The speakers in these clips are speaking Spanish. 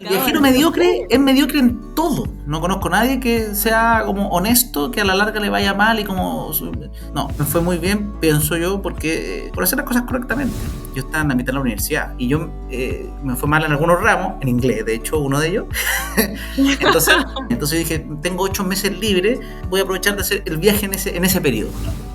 El viajero mediocre es mediocre en todo. No conozco a nadie que sea como honesto, que a la larga le vaya mal y como... No, me fue muy bien, pienso yo, porque por hacer las cosas correctamente. Yo estaba en la mitad de la universidad y yo me fue mal en algunos ramos, en inglés, de hecho, uno de ellos. entonces dije, tengo 8 meses libres, voy a aprovechar de hacer el viaje en ese periodo.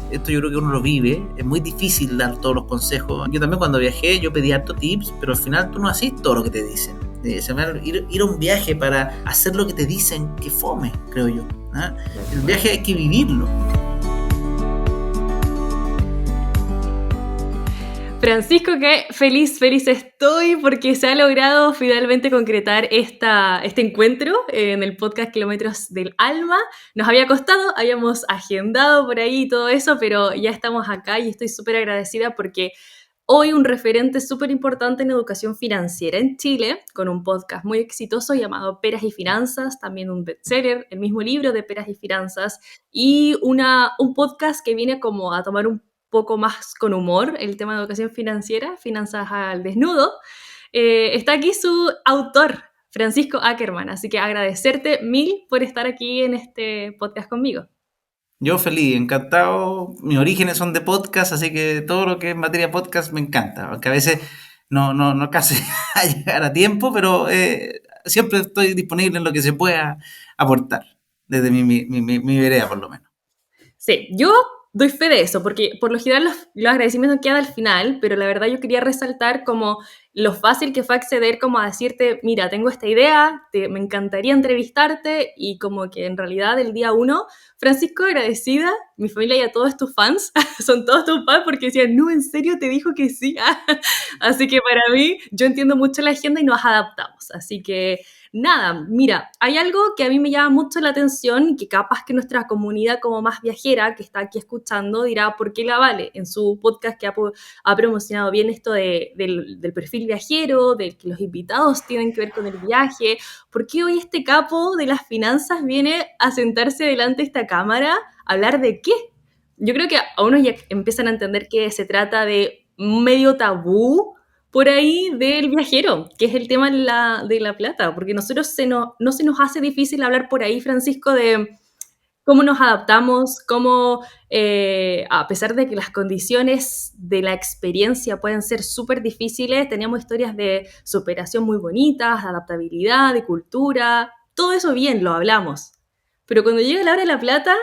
Esto yo creo que uno lo vive, es muy difícil dar todos los consejos. Yo también cuando viajé, yo pedí harto tips, pero al final tú no haces todo lo que te dicen. Ir a un viaje para hacer lo que te dicen, que fome, creo yo. El viaje hay que vivirlo. Francisco, qué feliz estoy porque se ha logrado finalmente concretar este encuentro en el podcast Kilómetros del Alma. Nos había costado, habíamos agendado por ahí todo eso, pero ya estamos acá y estoy súper agradecida porque hoy un referente súper importante en educación financiera en Chile, con un podcast muy exitoso llamado Peras y Finanzas, también un bestseller, el mismo libro de Peras y Finanzas, y un podcast que viene como a tomar un poco más con humor el tema de educación financiera, Finanzas al Desnudo. Está aquí su autor, Francisco Ackerman, así que agradecerte mil por estar aquí en este podcast conmigo. Yo feliz, encantado. Mis orígenes son de podcast, así que todo lo que es materia podcast me encanta. Aunque a veces no casi a llegar a tiempo, pero siempre estoy disponible en lo que se pueda aportar, desde mi vereda por lo menos. Sí, yo doy fe de eso, porque por lo general los agradecimientos quedan al final, pero la verdad yo quería resaltar como lo fácil que fue acceder como a decirte, mira, tengo esta idea, me encantaría entrevistarte, y como que en realidad el día 1, Francisco, agradecida, mi familia y a todos tus fans, son todos tus fans porque decían, no, en serio te dijo que sí. Así que para mí, yo entiendo mucho la agenda y nos adaptamos, así que... Nada, mira, hay algo que a mí me llama mucho la atención y que capaz que nuestra comunidad como más viajera que está aquí escuchando dirá por qué la Vale en su podcast que ha promocionado bien esto del perfil viajero, de que los invitados tienen que ver con el viaje, ¿por qué hoy este capo de las finanzas viene a sentarse delante de esta cámara a hablar de qué? Yo creo que a unos ya empiezan a entender que se trata de un medio tabú por ahí del viajero, que es el tema de la plata, porque nosotros no se nos hace difícil hablar por ahí, Francisco, de cómo nos adaptamos, cómo, a pesar de que las condiciones de la experiencia pueden ser súper difíciles, tenemos historias de superación muy bonitas, de adaptabilidad, de cultura, todo eso bien, lo hablamos. Pero cuando llega la hora de la plata,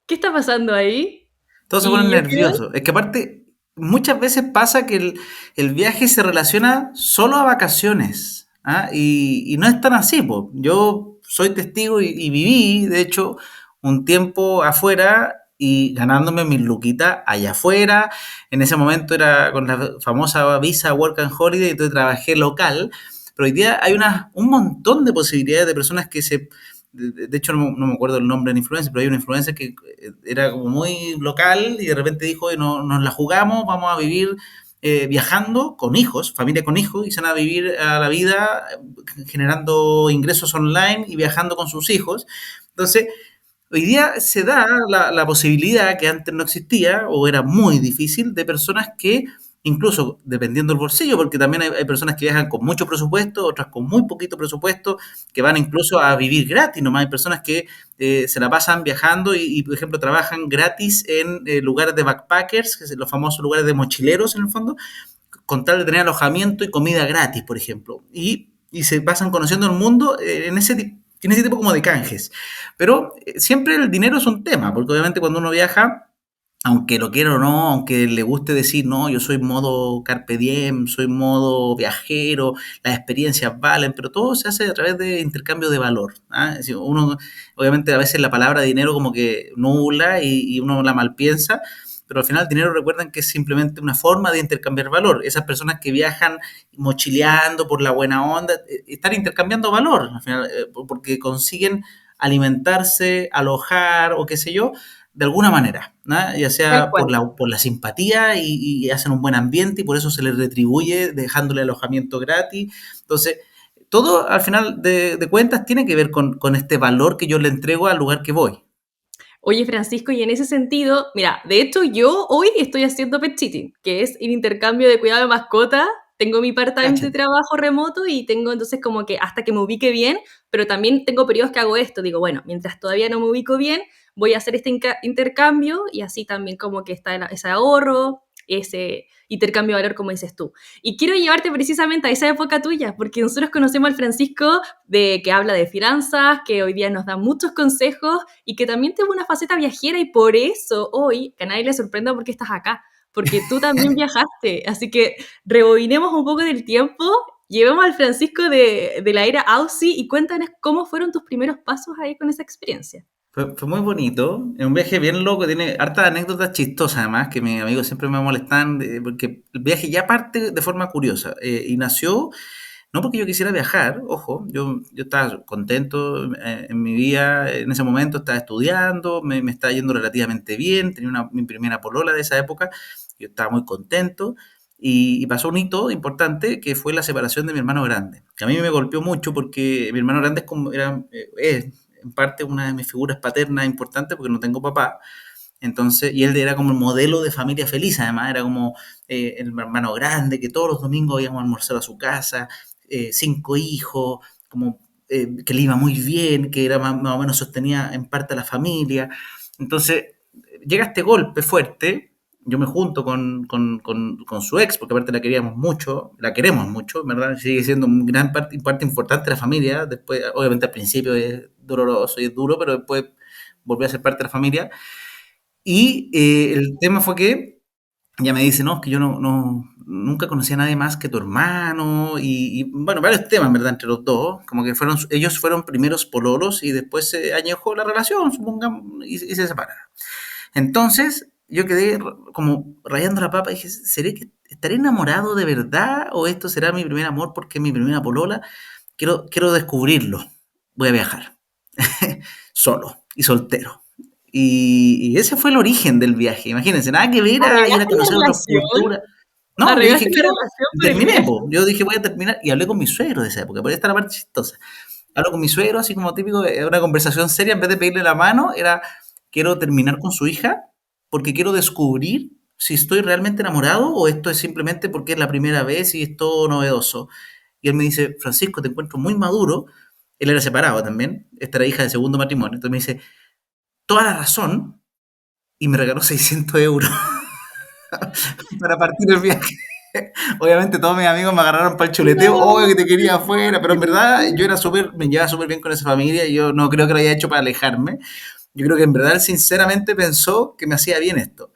¿qué está pasando ahí? Todos se ponen Y yo creo... nerviosos. Es que aparte, muchas veces pasa que el viaje se relaciona solo a vacaciones. Y no es tan así, po. Yo soy testigo y viví, de hecho, un tiempo afuera y ganándome mis luquitas allá afuera. En ese momento era con la famosa visa Work and Holiday, entonces trabajé local. Pero hoy día hay un montón de posibilidades de personas que de hecho no me acuerdo el nombre del influencer, pero hay una influencer que era como muy local y de repente dijo, no, nos la jugamos, vamos a vivir viajando con hijos, familia con hijos, y se van a vivir a la vida generando ingresos online y viajando con sus hijos. Entonces, hoy día se da la posibilidad que antes no existía o era muy difícil de personas que, incluso dependiendo del bolsillo, porque también hay personas que viajan con mucho presupuesto, otras con muy poquito presupuesto, que van incluso a vivir gratis, nomás hay personas que se la pasan viajando por ejemplo, trabajan gratis en lugares de backpackers, que son los famosos lugares de mochileros en el fondo, con tal de tener alojamiento y comida gratis, por ejemplo. Y se pasan conociendo el mundo en ese tipo como de canjes. Pero siempre el dinero es un tema, porque obviamente cuando uno viaja, aunque lo quiera o no, aunque le guste decir, no, yo soy modo carpe diem, soy modo viajero, las experiencias valen, pero todo se hace a través de intercambio de valor. Es decir, uno, obviamente a veces la palabra dinero como que nubla y uno la malpiensa, pero al final el dinero recuerden que es simplemente una forma de intercambiar valor. Esas personas que viajan mochileando por la buena onda, están intercambiando valor, al final, porque consiguen alimentarse, alojar o qué sé yo, de alguna manera, ¿no? Ya Tal sea cual. por la simpatía y hacen un buen ambiente y por eso se les retribuye dejándole alojamiento gratis. Entonces, todo al final de cuentas tiene que ver con este valor que yo le entrego al lugar que voy. Oye, Francisco, y en ese sentido, mira, de hecho yo hoy estoy haciendo pet sitting, que es el intercambio de cuidado de mascota tengo mi part-time de Cáchate. trabajo remoto y tengo entonces como que hasta que me ubique bien, pero también tengo periodos que hago esto, digo, bueno, mientras todavía no me ubico bien, voy a hacer este intercambio y así también como que está ese ahorro, ese intercambio de valor, como dices tú. Y quiero llevarte precisamente a esa época tuya, porque nosotros conocemos al Francisco de que habla de finanzas, que hoy día nos da muchos consejos y que también tuvo una faceta viajera y por eso hoy, que a nadie le sorprenda porque estás acá, porque tú también viajaste. Así que rebobinemos un poco del tiempo, llevemos al Francisco de la era Aussie y cuéntanos cómo fueron tus primeros pasos ahí con esa experiencia. Fue muy bonito, es un viaje bien loco, tiene hartas anécdotas chistosas además, que mis amigos siempre me molestan, porque el viaje ya parte de forma curiosa, y nació, no porque yo quisiera viajar, ojo, yo estaba contento en mi vida, en ese momento estaba estudiando, me estaba yendo relativamente bien, tenía mi primera polola de esa época, yo estaba muy contento, y pasó un hito importante que fue la separación de mi hermano grande, que a mí me golpeó mucho porque mi hermano grande es en parte una de mis figuras paternas importantes porque no tengo papá. Entonces, y él era como el modelo de familia feliz, además, era como el hermano grande, que todos los domingos íbamos a almorzar a su casa, 5 hijos, como que le iba muy bien, que era más o menos sostenía en parte a la familia. Entonces, llega este golpe fuerte, yo me junto con su ex, porque aparte la queríamos mucho, la queremos mucho, ¿verdad? Sigue siendo una parte importante de la familia. Después, obviamente al principio es doloroso y es duro, pero después volvió a ser parte de la familia. Y el tema fue que ella me dice, no, es que yo nunca conocí a nadie más que tu hermano, bueno, varios temas, ¿verdad? Entre los dos, como que ellos fueron primeros pololos y después se añejó la relación, supongamos, y se separaron. Entonces, yo quedé como rayando la papa y dije, ¿estaré enamorado de verdad o esto será mi primer amor porque es mi primera polola? Quiero descubrirlo. Voy a viajar. Solo y soltero. Y ese fue el origen del viaje. Imagínense, nada que ver a ir a ¿Arreglaste la conocer otras relación? culturas. No, yo dije, ¿Arreglaste la relación por el terminé, viaje? po. Yo dije, voy a terminar. Y hablé con mi suegro de esa época, por ahí está la parte chistosa. Hablo con mi suegro, así como típico, una conversación seria, en vez de pedirle la mano, era, quiero terminar con su hija, porque quiero descubrir si estoy realmente enamorado o esto es simplemente porque es la primera vez y es todo novedoso. Y él me dice, Francisco, te encuentro muy maduro. Él era separado también, esta era hija de segundo matrimonio. Entonces me dice, toda la razón, y me regaló 600 euros para partir el viaje. Obviamente todos mis amigos me agarraron para el chuleteo, obvio que No, te quería afuera, pero en verdad yo era me llevaba súper bien con esa familia y yo no creo que lo haya hecho para alejarme. Yo creo que en verdad él sinceramente pensó que me hacía bien esto.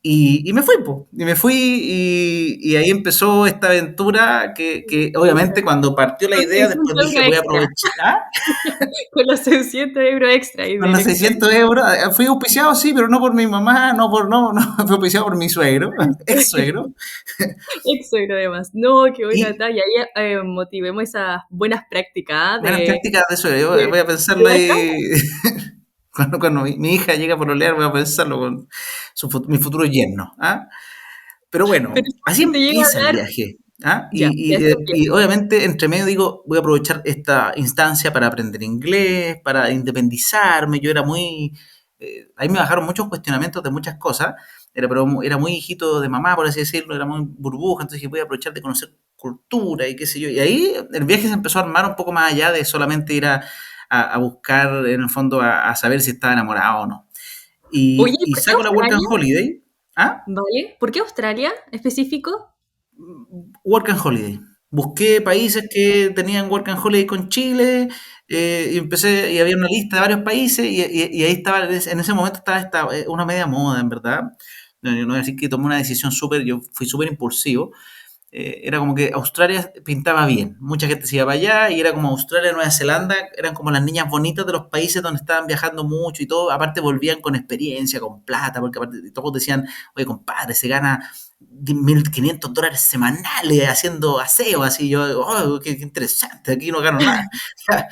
Y me fui, po, y me fui y ahí empezó esta aventura que obviamente cuando partió la con idea, después 600 dije, euros voy a extra. aprovechar. ¿Ah? Con los 600 euros extra y Con del los exterior. 600 euros, fui auspiciado, sí, pero no por mi mamá, no, fui auspiciado por mi suegro, ex suegro. Extra además. No, qué buena Y talla. Ahí motivemos esas buenas prácticas buenas prácticas de suegro, yo de, voy a de pensarlo bacana. ahí. Cuando mi hija llega por olear, voy a pensarlo con mi futuro yerno. ¿Ah? Pero Pero bueno, así si te llega empieza a el dar, viaje. ¿Ah? ya, ya se Y empieza. obviamente entre medio digo, voy a aprovechar esta instancia para aprender inglés, para independizarme. Yo era ahí me bajaron muchos cuestionamientos de muchas cosas, pero era muy hijito de mamá, por así decirlo, era muy burbuja, entonces dije, voy a aprovechar de conocer cultura y qué sé yo. Y ahí el viaje se empezó a armar un poco más allá de solamente ir a buscar, en el fondo, a saber si estaba enamorado o no. Oye, Y ¿por qué saco la Work and Australia? Holiday. ¿Ah? ¿Vale? ¿Por qué Australia específico? Work and Holiday. Busqué países que tenían Work and Holiday con Chile, y empecé, y había una lista de varios países, y ahí estaba, en ese momento estaba una media moda, en verdad. No voy a decir que tomé una decisión yo fui súper impulsivo. Era como que Australia pintaba bien. Mucha gente se iba para allá y era como Australia, Nueva Zelanda, eran como las niñas bonitas de los países donde estaban viajando mucho y todo. Aparte volvían con experiencia, con plata, porque aparte todos decían, oye, compadre, se gana $1.500 semanales haciendo aseo, así yo, oh, qué interesante, aquí no gano nada. Está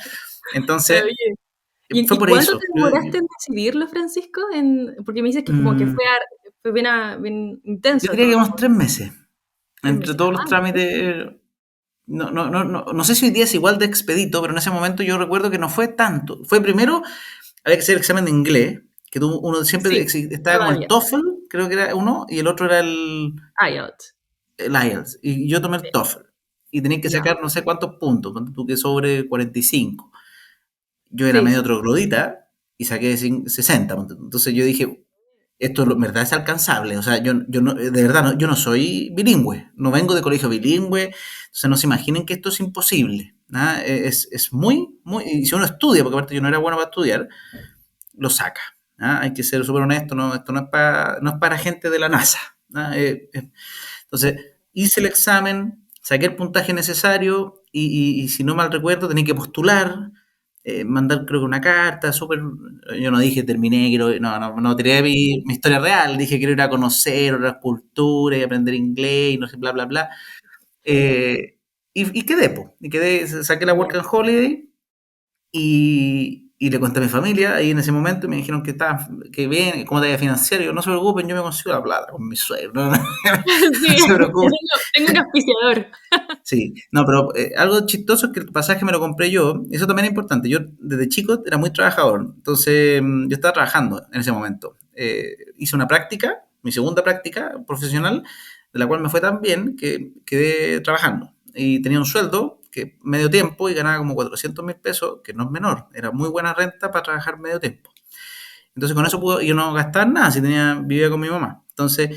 Entonces, bien. fue ¿Y por cuánto eso. te demoraste en decidirlo, Francisco? Porque me dices que como que Mm, fue bien, bien yo intenso diría todo. que unos 3 meses, Tres entre meses. todos los Ah, trámites. No sé si hoy día es igual de expedito, pero en ese momento yo recuerdo que no fue tanto. Fue primero, había que hacer el examen de inglés, que uno siempre sí, estaba como el todavía. TOEFL, creo que era uno, y el otro era el IELTS. el IELTS, y yo tomé el TOEFL, y tenías que Ya. sacar no sé cuántos puntos, ponte tú que sobre 45. Yo era Sí. medio troglodita y saqué 60. Ponte tú. Entonces yo dije, esto en verdad es alcanzable. O sea, yo no, de verdad, yo no soy bilingüe, no vengo de colegio bilingüe, entonces no se imaginen que esto es imposible. ¿Ah? Es muy, muy, y si uno estudia, porque aparte yo no era bueno para estudiar, lo saca. ¿Ah? Hay que ser súper honesto, no, esto no es para gente de la NASA. ¿Ah? Entonces, hice el examen, saqué el puntaje necesario y si no mal recuerdo, tenía que postular, mandar creo que una carta, súper... Yo no dije terminé, quiero... No tiré mi historia real, dije quiero ir a conocer otras culturas y aprender inglés y no sé, bla, bla, bla. Y quedé, po, y quedé, saqué la Work Ya. and Holiday y le conté a mi familia ahí en ese momento y me dijeron que estaba, que bien, cómo te voy a financiar. Y yo, no se preocupen, yo me consigo la plata con mi suegro. No, no, Sí, no se preocupen. tengo un auspiciador. Sí, no, pero algo chistoso es que el pasaje me lo compré yo. Eso también es importante. Yo desde chico era muy trabajador. Entonces yo estaba trabajando en ese momento. Hice una práctica, mi segunda práctica profesional, de la cual me fue tan bien que quedé trabajando. Y tenía un sueldo que medio tiempo y ganaba como 400.000 pesos, que no es menor. Era muy buena renta para trabajar medio tiempo. Entonces con eso pude, yo no gastaba nada, si tenía, vivía con mi mamá. Entonces,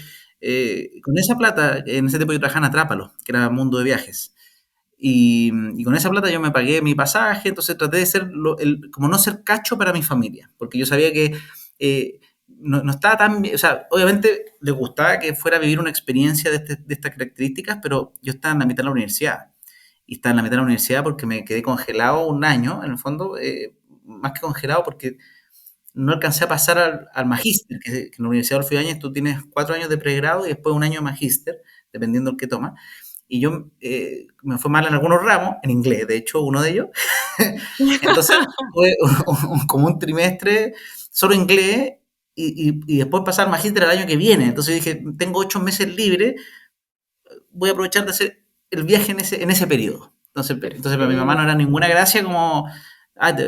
con esa plata, en ese tiempo yo trabajaba en Atrápalo, que era mundo de viajes. Y con esa plata yo me pagué mi pasaje, entonces traté de ser, como no ser cacho para mi familia, porque yo sabía que no estaba tan bien, o sea, obviamente les gustaba que fuera a vivir una experiencia de estas características, pero yo estaba en la mitad de la universidad. Y estaba en la mitad de la universidad porque me quedé congelado un año, en el fondo, más que congelado porque no alcancé a pasar al magíster, que en la Universidad de Adolfo Ibáñez tú tienes 4 años de pregrado y después un año de magíster, dependiendo del que tomas. Y yo me fue mal en algunos ramos, en inglés, de hecho, uno de ellos. Entonces fue como un trimestre solo inglés y después pasar al magíster el año que viene. Entonces dije, tengo 8 meses libres, voy a aprovechar de hacer el viaje en ese periodo. Entonces para mi mamá no Perfecto. era ninguna gracia como,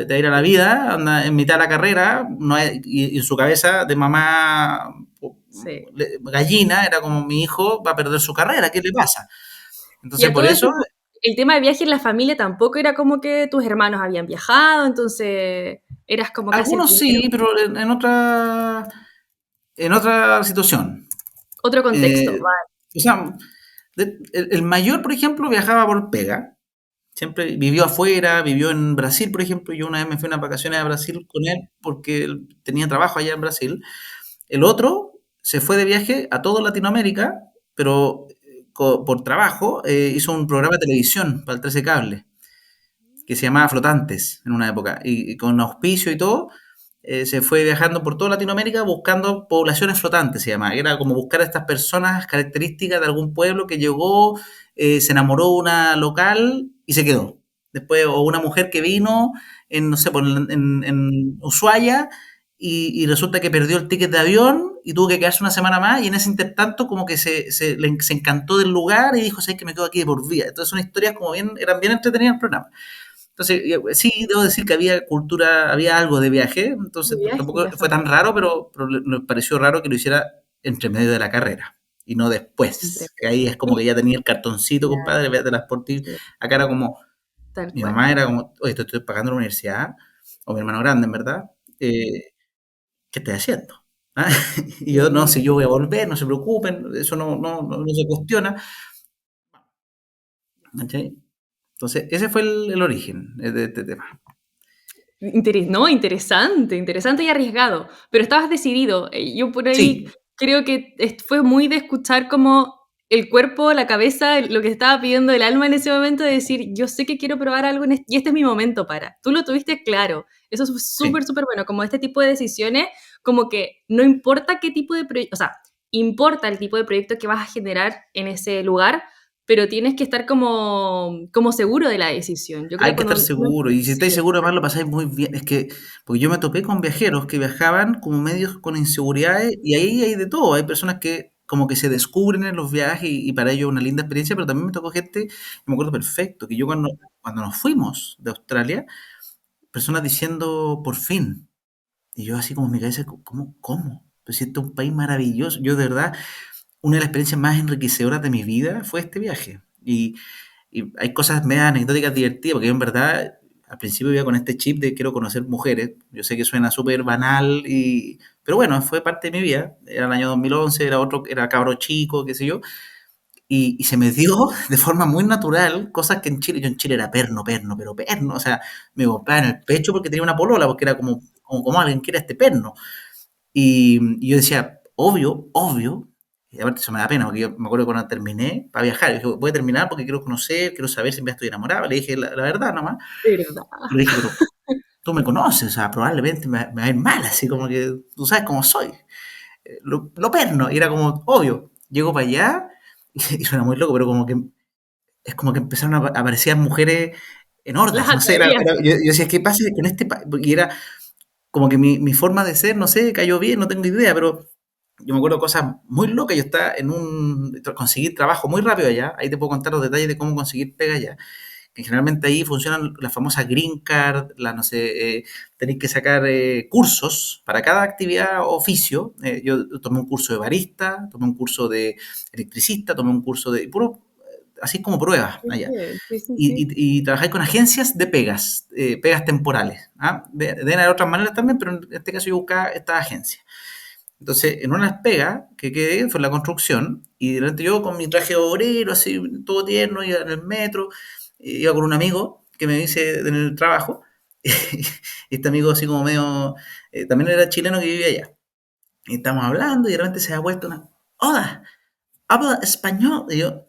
te ir a la vida, anda, en mitad de la carrera, no y en su cabeza de mamá Sí. gallina, era como mi hijo va a perder su carrera, ¿qué le pasa? Y Entonces a por todo esto, eso, el tema de viaje en la familia tampoco era como que tus hermanos habían viajado, entonces eras como casi el algunos primero. sí, pero en otra situación. Otro contexto, Eh, vale. o sea, el mayor, por ejemplo, viajaba por pega. Siempre vivió afuera, vivió en Brasil, por ejemplo. Yo una vez me fui unas vacaciones a Brasil con él porque él tenía trabajo allá en Brasil. El otro se fue de viaje a toda Latinoamérica, pero por trabajo hizo un programa de televisión para el 13 Cable que se llamaba Flotantes en una época, y con auspicio y todo, se fue viajando por toda Latinoamérica buscando poblaciones flotantes, se llama. Era como buscar a estas personas características de algún pueblo que llegó, se enamoró de una local y se quedó. Después, o una mujer que vino en, no sé, en Ushuaia y resulta que perdió el ticket de avión y tuvo que quedarse una semana más y en ese intertanto como que se encantó del lugar y dijo, ¿sabes que me quedo aquí de por vida? Entonces son historias como bien, eran bien entretenidas el programa. Entonces, sí, debo decir que había cultura, había algo de viaje, De entonces viaje en tampoco la fue tan familia. raro, pero me pareció raro que lo hiciera entre medio de la carrera y no Entre- después. Que ahí es como que ya tenía el cartoncito, Ya, compadre, de las por ti. sí, Acá era como, tal mi cual. mamá era como, oye, estoy pagando la universidad, o mi hermano grande, en verdad, ¿qué estoy haciendo? ¿Ah? Y yo, no, Sí. si yo voy a volver, no se preocupen, eso no se cuestiona. ¿Cachai? Entonces, ese fue el origen de este tema. No, interesante, interesante y arriesgado, pero estabas decidido. Yo por ahí Sí, creo que fue muy de escuchar como el cuerpo, la cabeza, lo que estaba pidiendo el alma en ese momento de decir, yo sé que quiero probar algo y este es mi momento para. Tú lo tuviste claro. Eso es súper, sí. súper bueno. Como este tipo de decisiones, como que no importa qué tipo de proyecto, o sea, importa el tipo de proyecto que vas a generar en ese lugar, pero tienes que estar como seguro de la decisión. Yo creo Hay que que estar cuando... seguro, y si Sí, estáis seguros, además lo pasáis muy bien. Es que, porque yo me topé con viajeros que viajaban como medios con inseguridades, y ahí hay de todo. Hay personas que como que se descubren en los viajes y para ellos es una linda experiencia, pero también me tocó gente, me acuerdo perfecto, que yo cuando nos fuimos de Australia, personas diciendo por fin, y yo así como en mi cabeza, ¿cómo? Pues si este es un país maravilloso, yo de verdad, una de las experiencias más enriquecedoras de mi vida fue este viaje. Y hay cosas medio anecdóticas divertidas, porque yo en verdad al principio iba con este chip de quiero conocer mujeres. Yo sé que suena súper banal, pero bueno, fue parte de mi vida. Era el año 2011, era cabro chico, qué sé yo. Y se me dio de forma muy natural cosas que en Chile, yo en Chile era perno, perno, pero perno. O sea, me golpeaba en el pecho porque tenía una polola, porque era como alguien que era este perno. Y yo decía, obvio, obvio, y aparte eso me da pena, porque yo me acuerdo que cuando terminé para viajar, yo dije, voy a terminar porque quiero conocer, quiero saber si me estoy enamorado. Le dije la verdad nomás. ¿Verdad? Le dije, pero tú me conoces, o sea, probablemente me va a ir mal, así como que tú sabes cómo soy. Lo perno, y era como, obvio. Llego para allá, y suena muy loco, pero como que es como que empezaron a aparecer mujeres en Las hordas, no sé, atraías. yo decía, ¿qué pasa con este país? Y era como que mi forma de ser, no sé, cayó bien, no tengo idea, pero yo me acuerdo cosas muy locas. Yo estaba conseguí trabajo muy rápido allá. Ahí te puedo contar los detalles de cómo conseguir pega allá. Que generalmente ahí funcionan las famosas green card, no sé, tenéis que sacar cursos para cada actividad o oficio. Yo tomé un curso de barista, tomé un curso de electricista, tomé un curso de puro, así como pruebas Qué allá. bien, sí, sí, Y, sí. y, y trabajáis con agencias de pegas, pegas temporales. ¿Ah? Deben haber otras maneras también, pero en este caso yo buscaba esta agencia. Entonces, en una de las pegas que quedé fue en la construcción, y de repente yo con mi traje de obrero, así, todo tierno, iba en el metro, iba con un amigo que me dice en el trabajo, y este amigo así como medio, también era chileno que vivía allá, y estamos hablando y de repente se da vuelta una, hola, habla español, y yo,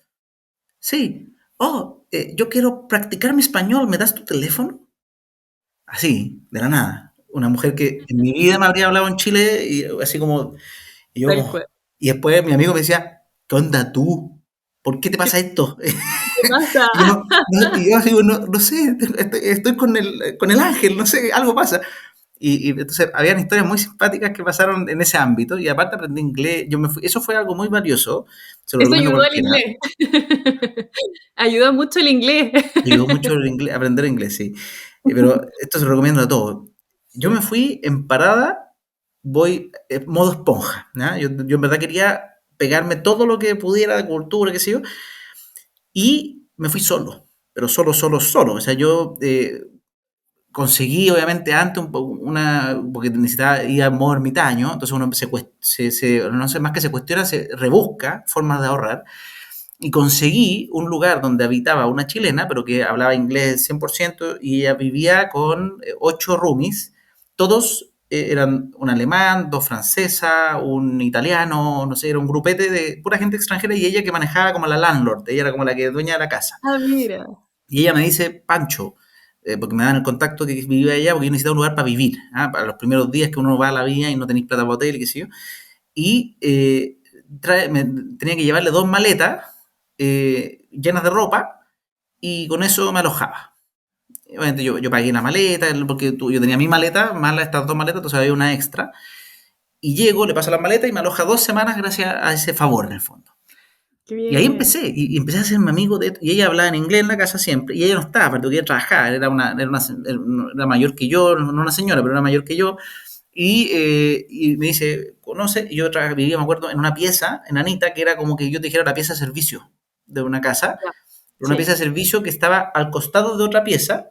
sí, oh, yo quiero practicar mi español, ¿me das tu teléfono? Así, de la nada. Una mujer que en mi vida me habría hablado en Chile, y así como, y yo Tal como, cual. y después mi amigo me decía, ¿qué onda tú? ¿Por qué te ¿Qué pasa esto? te pasa? Y yo, y yo así, no sé, estoy con el ángel, no sé, algo pasa. Y entonces habían historias muy simpáticas que pasaron en ese ámbito, y aparte aprendí inglés. Eso fue algo muy valioso, se lo Eso recomiendo a ayudó al cualquiera. inglés. Ayuda mucho el inglés. Me ayudó mucho aprender inglés, sí. Pero esto se lo recomiendo a todos. Yo me Sí. fui en parada, voy modo esponja, ¿ya? Yo en verdad quería pegarme todo lo que pudiera de cultura, qué sé yo, y me fui solo, pero solo, solo, solo. O sea, yo conseguí obviamente antes porque necesitaba ir a modo ermitaño, entonces uno no sé, más que se cuestiona, se rebusca formas de ahorrar, y conseguí un lugar donde habitaba una chilena, pero que hablaba inglés 100%, y ella vivía con 8 roomies, todos eran un alemán, dos francesas, un italiano, no sé, era un grupete de pura gente extranjera, y ella que manejaba como la landlord, ella era como la que dueña de la casa. Ah, mira. Y ella me dice, Pancho, porque me dan el contacto que vivía allá, porque yo necesitaba un lugar para vivir, ¿ah? Para los primeros días que uno va a la vía y no tenéis plata para hotel, y qué sé yo. Y tenía que llevarle 2 maletas llenas de ropa, y con eso me alojaba. Obviamente yo pagué la maleta, porque yo tenía mi maleta, más estas 2 maletas, entonces había una extra. Y llego, le paso las maletas y me aloja 2 semanas gracias a ese favor, en el fondo. Qué Y ahí bien. empecé, y empecé a hacerme amigo y ella hablaba en inglés en la casa siempre, y ella no estaba, porque ella trabajaba, era mayor que yo, no una señora, pero era mayor que yo. Y me dice, ¿conoce? Y yo vivía, me acuerdo, en una pieza enanita, que era como que yo te dijera la pieza de servicio de una casa, Ya. una pieza Sí. de servicio que estaba al costado de otra pieza,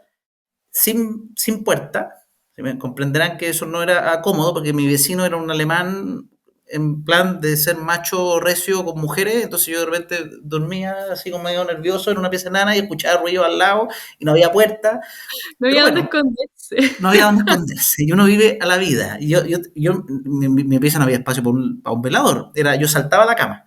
sin puerta. Me comprenderán que eso no era cómodo, porque mi vecino era un alemán en plan de ser macho recio con mujeres, entonces yo de repente dormía así como medio nervioso en una pieza enana y escuchaba ruido al lado y no había puerta, No pero había dónde bueno, esconderse. no había dónde esconderse, y uno vive a la vida. Mi pieza no había espacio para un velador, yo saltaba a la cama.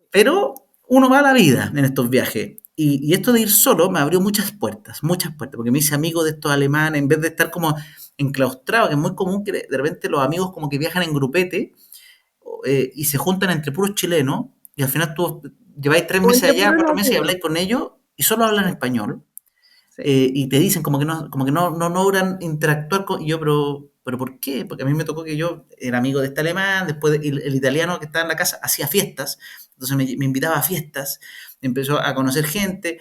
Pero uno va a la vida en estos viajes. Y esto de ir solo me abrió muchas puertas, porque me hice amigo de estos alemanes, en vez de estar como enclaustrado, que es muy común que de repente los amigos como que viajan en grupete, y se juntan entre puros chilenos, y al final tú lleváis tres O meses entre allá, puros 4 meses, y latinos. habláis con ellos y solo hablan español, Sí. y te dicen como que no logran interactuar con y yo, pero ¿por qué? Porque a mí me tocó que yo era amigo de este alemán, después el italiano que estaba en la casa hacía fiestas, entonces me invitaba a fiestas, empezó a conocer gente,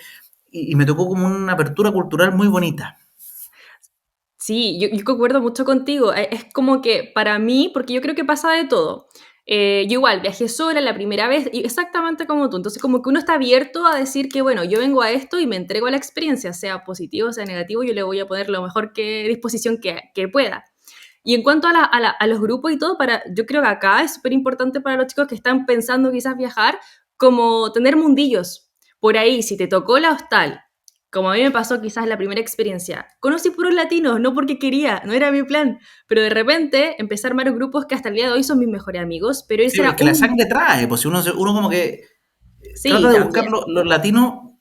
y me tocó como una apertura cultural muy bonita. Sí, yo concuerdo mucho contigo. Es como que para mí, porque yo creo que pasa de todo. Yo igual viajé sola la primera vez, y exactamente como tú. Entonces, como que uno está abierto a decir que, bueno, yo vengo a esto y me entrego a la experiencia, sea positivo, sea negativo, yo le voy a poner lo mejor que disposición que pueda. Y en cuanto a los grupos y todo, yo creo que acá es súper importante para los chicos que están pensando quizás viajar, como tener mundillos. Por ahí, si te tocó la hostal, como a mí me pasó quizás la primera experiencia, conocí puros latinos, no porque quería, no era mi plan, pero de repente empecé a armar grupos que hasta el día de hoy son mis mejores amigos, pero Sí, ese es era que la un... sangre trae, pues si uno como que trata Sí, de buscar también. lo latino,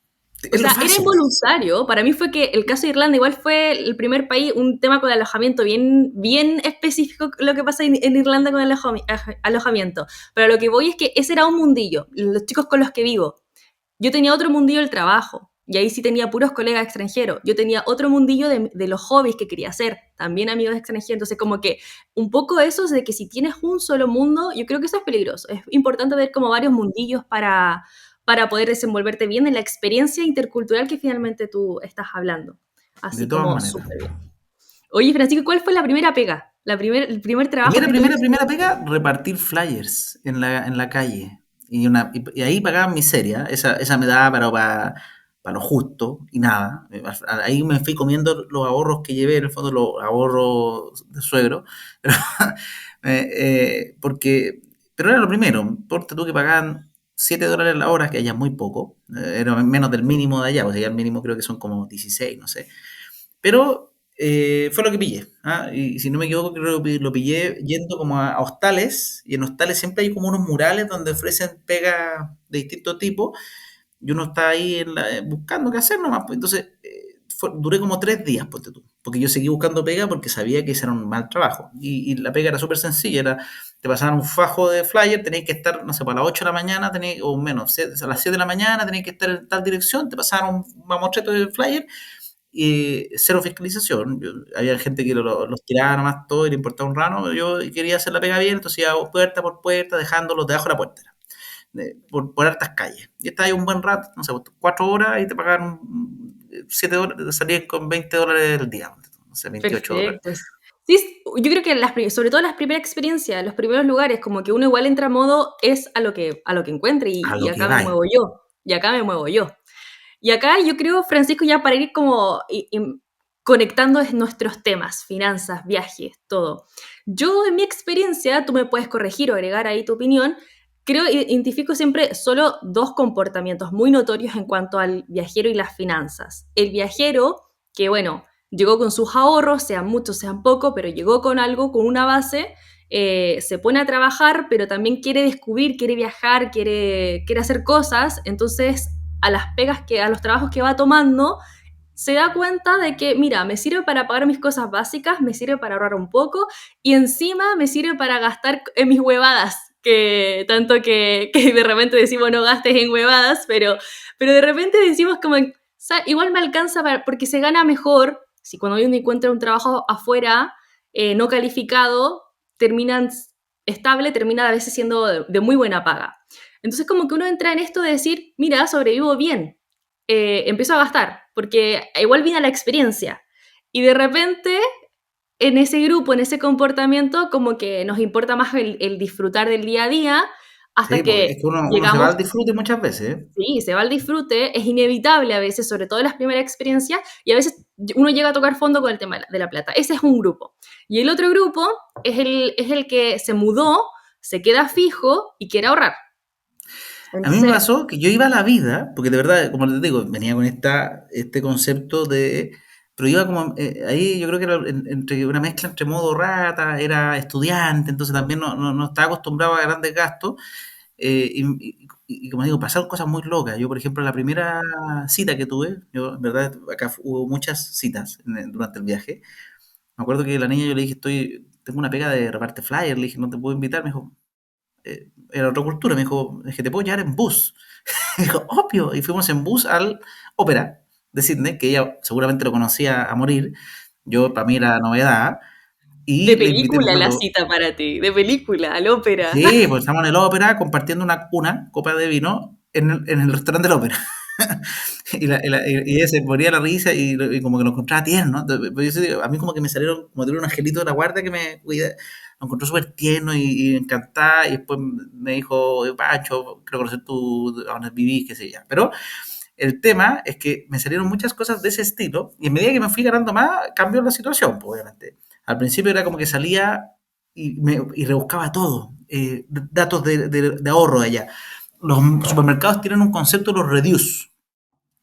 O es lo sea, era fácil. involuntario. Para mí fue que el caso de Irlanda igual fue el primer país, un tema con alojamiento bien, bien específico lo que pasa en Irlanda con el alojamiento. Pero lo que voy es que ese era un mundillo, los chicos con los que vivo. Yo tenía otro mundillo del trabajo, y ahí sí tenía puros colegas extranjeros. Yo tenía otro mundillo de los hobbies que quería hacer, también amigos extranjeros. Entonces, como que un poco eso es de que si tienes un solo mundo, yo creo que eso es peligroso. Es importante ver como varios mundillos para poder desenvolverte bien en la experiencia intercultural que finalmente tú estás hablando. De Así todas como maneras. súper bien. Oye, Francisco, ¿cuál fue la primera pega? El primer trabajo que tuviste. Primera pega, repartir flyers en la calle. Y ahí pagaban miseria. Esa me daba para lo justo y nada. Ahí me fui comiendo los ahorros que llevé, en el fondo los ahorros de suegro. Porque, pero era lo primero. Porque tú que pagaban $7 la hora, que allá es muy poco. Era menos del mínimo de allá. O sea, allá el mínimo creo que son como 16, no sé. Pero fue lo que pillé. ¿Ah? Y si no me equivoco, creo que lo pillé yendo como a hostales. Y en hostales siempre hay como unos murales donde ofrecen pega de distinto tipo. Y uno está ahí buscando qué hacer nomás. Pues. Entonces, duré como 3 días, ponte tú. Porque yo seguí buscando pega porque sabía que ese era un mal trabajo. Y la pega era súper sencilla. Te pasaban un fajo de flyer, tenías que estar, no sé, para las 8 de la mañana, o menos, a las 7 de la mañana tenías que estar en tal dirección, te pasaban un mamotreto de flyer y cero fiscalización. Había gente que los tiraba nomás todo y le importaba un rano, pero yo quería hacer la pega bien, entonces iba puerta por puerta, dejándolos debajo de la puerta, por hartas calles. Y estaba ahí un buen rato, no sé, 4 horas y te pagaron $7, te salían con $20 el día, no sé, $28. Perfecto. Sí, yo creo que sobre todo las primeras experiencias, los primeros lugares, como que uno igual entra a modo es a lo que encuentre A y lo que acá me vais. muevo yo, y acá me muevo yo. Y acá yo creo, Francisco, ya para ir como conectando nuestros temas, finanzas, viajes, todo. Yo en mi experiencia, tú me puedes corregir o agregar ahí tu opinión, creo identifico siempre solo dos comportamientos muy notorios en cuanto al viajero y las finanzas. El viajero, que bueno, llegó con sus ahorros, sean muchos, sean pocos, pero llegó con algo, con una base, se pone a trabajar, pero también quiere descubrir, quiere viajar, quiere hacer cosas, entonces a los trabajos que va tomando, se da cuenta de que, mira, me sirve para pagar mis cosas básicas, me sirve para ahorrar un poco y encima me sirve para gastar en mis huevadas, que tanto que de repente decimos no gastes en huevadas, pero de repente decimos como, igual me alcanza porque se gana mejor, si cuando uno encuentra un trabajo afuera no calificado, terminan termina a veces siendo de muy buena paga. Entonces como que uno entra en esto de decir, mira, sobrevivo bien, empiezo a gastar, porque igual viene la experiencia. Y de repente, en ese grupo, en ese comportamiento, como que nos importa más el disfrutar del día a día, hasta Sí, porque que es que uno se va llegamos, al disfrute muchas veces. ¿Eh? sí, se va al disfrute, es inevitable a veces, sobre todo en las primeras experiencias, y a veces uno llega a tocar fondo con el tema de la plata. Ese es un grupo. Y el otro grupo es el que se mudó, se queda fijo y quiere ahorrar. A mí me Entonces, pasó que yo iba a la vida, porque de verdad, como te digo, venía con este concepto de, pero iba como, ahí yo creo que era entre una mezcla entre modo rata, era estudiante, entonces también no estaba acostumbrado a grandes gastos, y como digo, pasaron cosas muy locas. Yo, por ejemplo, la primera cita que tuve, yo, en verdad, acá hubo muchas citas durante el viaje. Me acuerdo que la niña yo le dije, tengo una pega de reparte flyer, le dije, no te puedo invitar, me dijo, era otra cultura, me dijo, es que te puedo llevar en bus. Me dijo, obvio, y fuimos en bus al ópera de Sydney, que ella seguramente lo conocía a morir, yo para mí era novedad, de y le invité, me película la acuerdo, cita para ti, de película, al ópera. sí, pues estamos en el ópera compartiendo una copa de vino en el restaurante del ópera. Y ella se moría la risa y como que lo encontraba tierno. Entonces, pues, a mí como que me salieron como de un angelito de la guardia que me cuida. lo encontró súper tierno y encantada, y después me dijo, Pacho, creo conocer tú, dónde vivís, qué sé yo. Pero el tema es que me salieron muchas cosas de ese estilo, y a medida que me fui ganando más, cambió la situación, pues, obviamente. Al principio era como que salía y rebuscaba todo, datos de ahorro de allá. Los supermercados tienen un concepto de los reduce,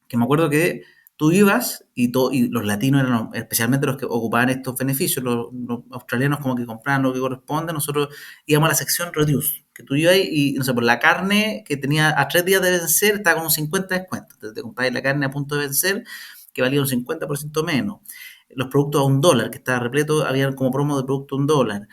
que me acuerdo que tú ibas y los latinos eran especialmente los que ocupaban estos beneficios, los australianos como que compraban lo que corresponde, nosotros íbamos a la sección reduce, que tú ibas y, no sé, por la carne que tenía a 3 días de vencer estaba con un 50 de descuento, entonces te comprabas la carne a punto de vencer que valía un 50% menos, los productos a $1, que estaba repleto, había como promo de producto a $1,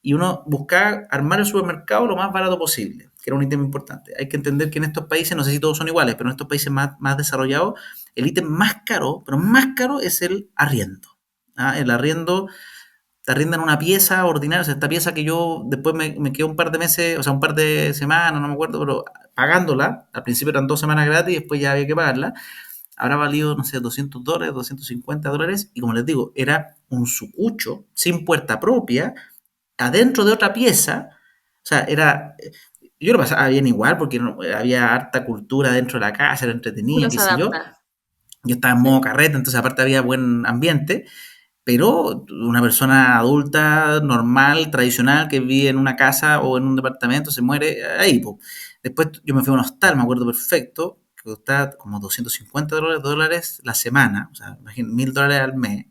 y uno buscaba armar el supermercado lo más barato posible, que era un ítem importante. Hay que entender que en estos países, no sé si todos son iguales, pero en estos países más desarrollados, el ítem más caro, pero más caro es el arriendo. ¿Ah? El arriendo, te arriendan una pieza ordinaria, o sea, esta pieza que yo después me quedo un par de meses, o sea, un par de semanas, no me acuerdo, pero pagándola, al principio eran 2 semanas gratis, después ya había que pagarla, habrá valido, no sé, $200, $250, y como les digo, era un sucucho, sin puerta propia, adentro de otra pieza, o sea, era, yo lo pasaba bien igual porque había harta cultura dentro de la casa, era entretenida, Uno qué se sé yo. adapta. Yo estaba en Sí. modo carreta, entonces aparte había buen ambiente, pero una persona adulta, normal, tradicional, que vive en una casa o en un departamento, se muere ahí, po. Después yo me fui a un hostal, me acuerdo perfecto, que costaba como $250 la semana, o sea, imagínate, $1.000 al mes,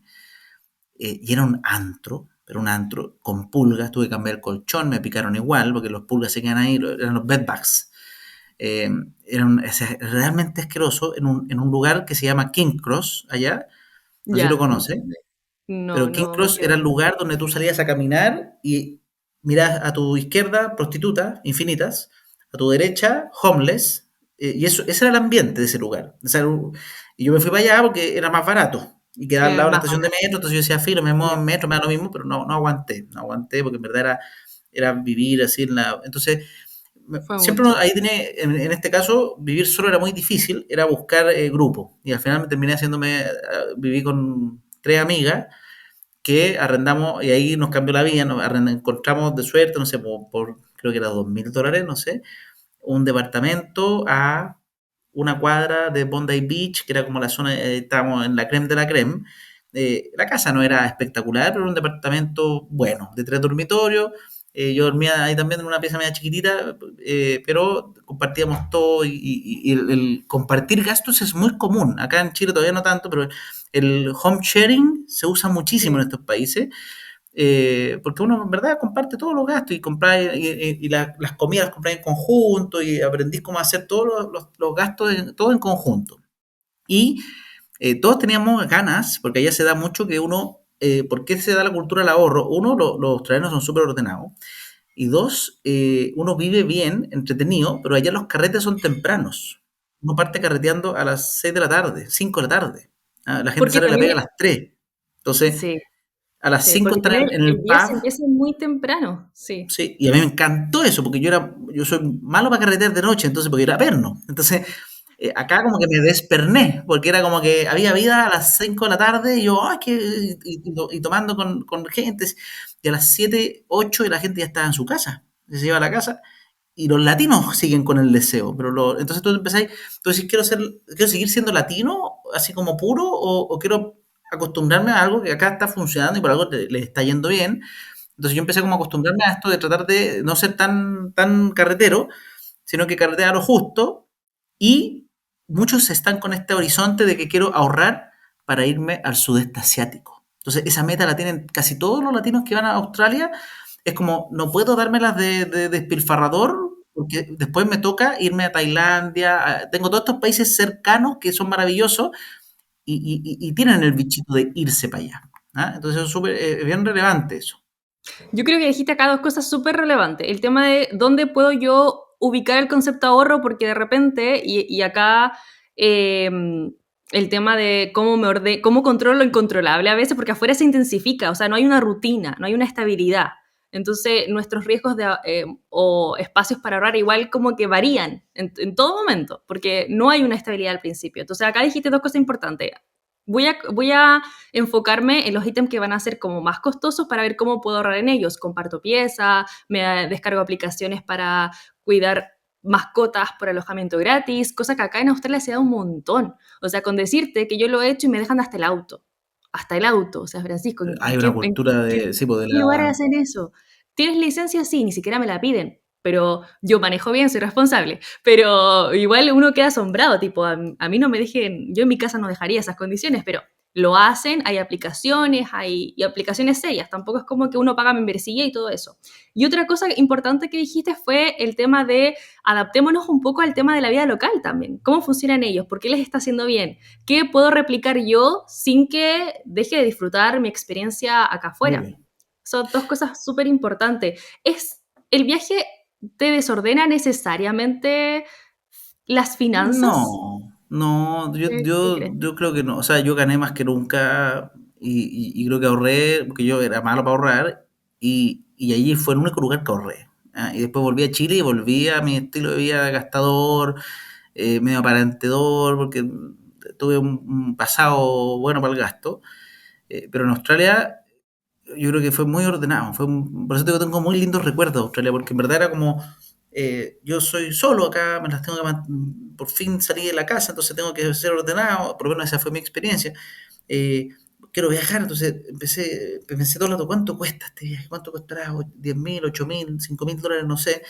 y era un antro, pero un antro con pulgas, tuve que cambiar el colchón, me picaron igual, porque los pulgas se quedan ahí, eran los bedbugs. Eh, realmente asqueroso en un lugar que se llama King Cross, allá, no sé si lo Ya, conoce, no, pero King no me Cross era quedo. el lugar donde tú salías a caminar y miras a tu izquierda prostitutas infinitas, a tu derecha homeless, y eso, ese era el ambiente de ese lugar. O sea, y yo me fui para allá porque era más barato y quedaba al lado de la Más estación de barato. metro, entonces yo decía, filo, me muevo Ya, en metro, me da lo mismo, pero no aguanté, no aguanté porque en verdad era vivir así en la... Entonces, fue siempre mucho. ahí tiene, en este caso, vivir solo era muy difícil, era buscar grupo. Y al final me terminé haciéndome, viví con 3 amigas que arrendamos, y ahí nos cambió la vida, encontramos de suerte, no sé, creo que era $2.000, no sé, un departamento a una cuadra de Bondi Beach, que era como la zona, estábamos en la creme de la creme. La casa no era espectacular, pero era un departamento bueno, de 3 dormitorios. Yo dormía ahí también en una pieza media chiquitita, pero compartíamos todo y el compartir gastos es muy común. Acá en Chile todavía no tanto, pero el home sharing se usa muchísimo en Sí. estos países, porque uno en verdad comparte todos los gastos y compráis y las comidas las compráis en conjunto y aprendís cómo hacer todos los gastos todo en conjunto. Y todos teníamos ganas, porque allá se da mucho que uno, ¿por qué se da la cultura del ahorro? Uno, los australianos son súper ordenados. Y dos, uno vive bien, entretenido, pero allá los carretes son tempranos. Uno parte carreteando a las 6 de la tarde, 5 de la tarde. Ah, la gente Porque sale de la también, pega a las 3. Entonces, sí, a las sí, 5 porque están también en el el día se pub. empieza muy temprano, sí. Sí, y a mí me encantó eso, porque yo soy malo para carretear de noche, entonces, porque era perno. Entonces, acá como que me desperné, porque era como que había vida a las 5 de la tarde, y yo, ay, y tomando con gente, y a las 7 8 y la gente ya estaba en su casa, se iba a la casa, y los latinos siguen con el deseo, pero entonces tú empezáis, tú decís, quiero seguir siendo latino, así como puro, o quiero acostumbrarme a algo que acá está funcionando y por algo le está yendo bien. Entonces yo empecé como a acostumbrarme a esto de tratar de no ser tan carretero, sino que carretear a lo justo, y muchos están con este horizonte de que quiero ahorrar para irme al sudeste asiático. Entonces esa meta la tienen casi todos los latinos que van a Australia, es como, no puedo dármelas de despilfarrador, porque después me toca irme a Tailandia, tengo todos estos países cercanos que son maravillosos y tienen el bichito de irse para allá. ¿Ah? Entonces es súper, bien relevante eso. Yo creo que dijiste acá dos cosas súper relevantes. El tema de dónde puedo yo ubicar el concepto ahorro, porque de repente, y acá eh, el tema de cómo controlo lo incontrolable a veces, porque afuera se intensifica, o sea, no hay una rutina, no hay una estabilidad. Entonces, nuestros riesgos o espacios para ahorrar igual como que varían en todo momento, porque no hay una estabilidad al principio. Entonces, acá dijiste dos cosas importantes. voy a enfocarme en los ítems que van a ser como más costosos para ver cómo puedo ahorrar en ellos. Comparto piezas, me descargo aplicaciones para cuidar mascotas por alojamiento gratis, cosa que acá en Australia se da un montón. O sea, con decirte que yo lo he hecho y me dejan hasta el auto. Hasta el auto. O sea, Francisco, Hay una cultura de, sí, pues, de qué lugares la... hacen eso? ¿Tienes licencia? Sí, ni siquiera me la piden. Pero yo manejo bien, soy responsable. Pero igual uno queda asombrado, tipo, a mí no me dejen, yo en mi casa no dejaría esas condiciones, pero lo hacen, hay aplicaciones, y aplicaciones serias, tampoco es como que uno paga membresía y todo eso. Y otra cosa importante que dijiste fue el tema de adaptémonos un poco al tema de la vida local también. ¿Cómo funcionan ellos? ¿Por qué les está haciendo bien? ¿Qué puedo replicar yo sin que deje de disfrutar mi experiencia acá Muy afuera? bien. Son dos cosas súper importantes. ¿Es el viaje te desordena necesariamente las finanzas? No, ¿Qué crees? yo creo que no. O sea, yo gané más que nunca y creo que ahorré, porque yo era malo para ahorrar y allí fue el único lugar que ahorré. Y después volví a Chile y volví a mi estilo de vida gastador, medio aparentador, porque tuve un pasado bueno para el gasto. Pero en Australia yo creo que fue muy ordenado. Por eso tengo muy lindos recuerdos de Australia, porque en verdad era como, yo soy solo acá, me las tengo que por fin salí de la casa, entonces tengo que ser ordenado, por lo menos esa fue mi experiencia. Eh, Quiero viajar, entonces pensé todo el rato, ¿cuánto cuesta este viaje? ¿Cuánto costará? ¿10.000, 8.000, $5.000? No sé.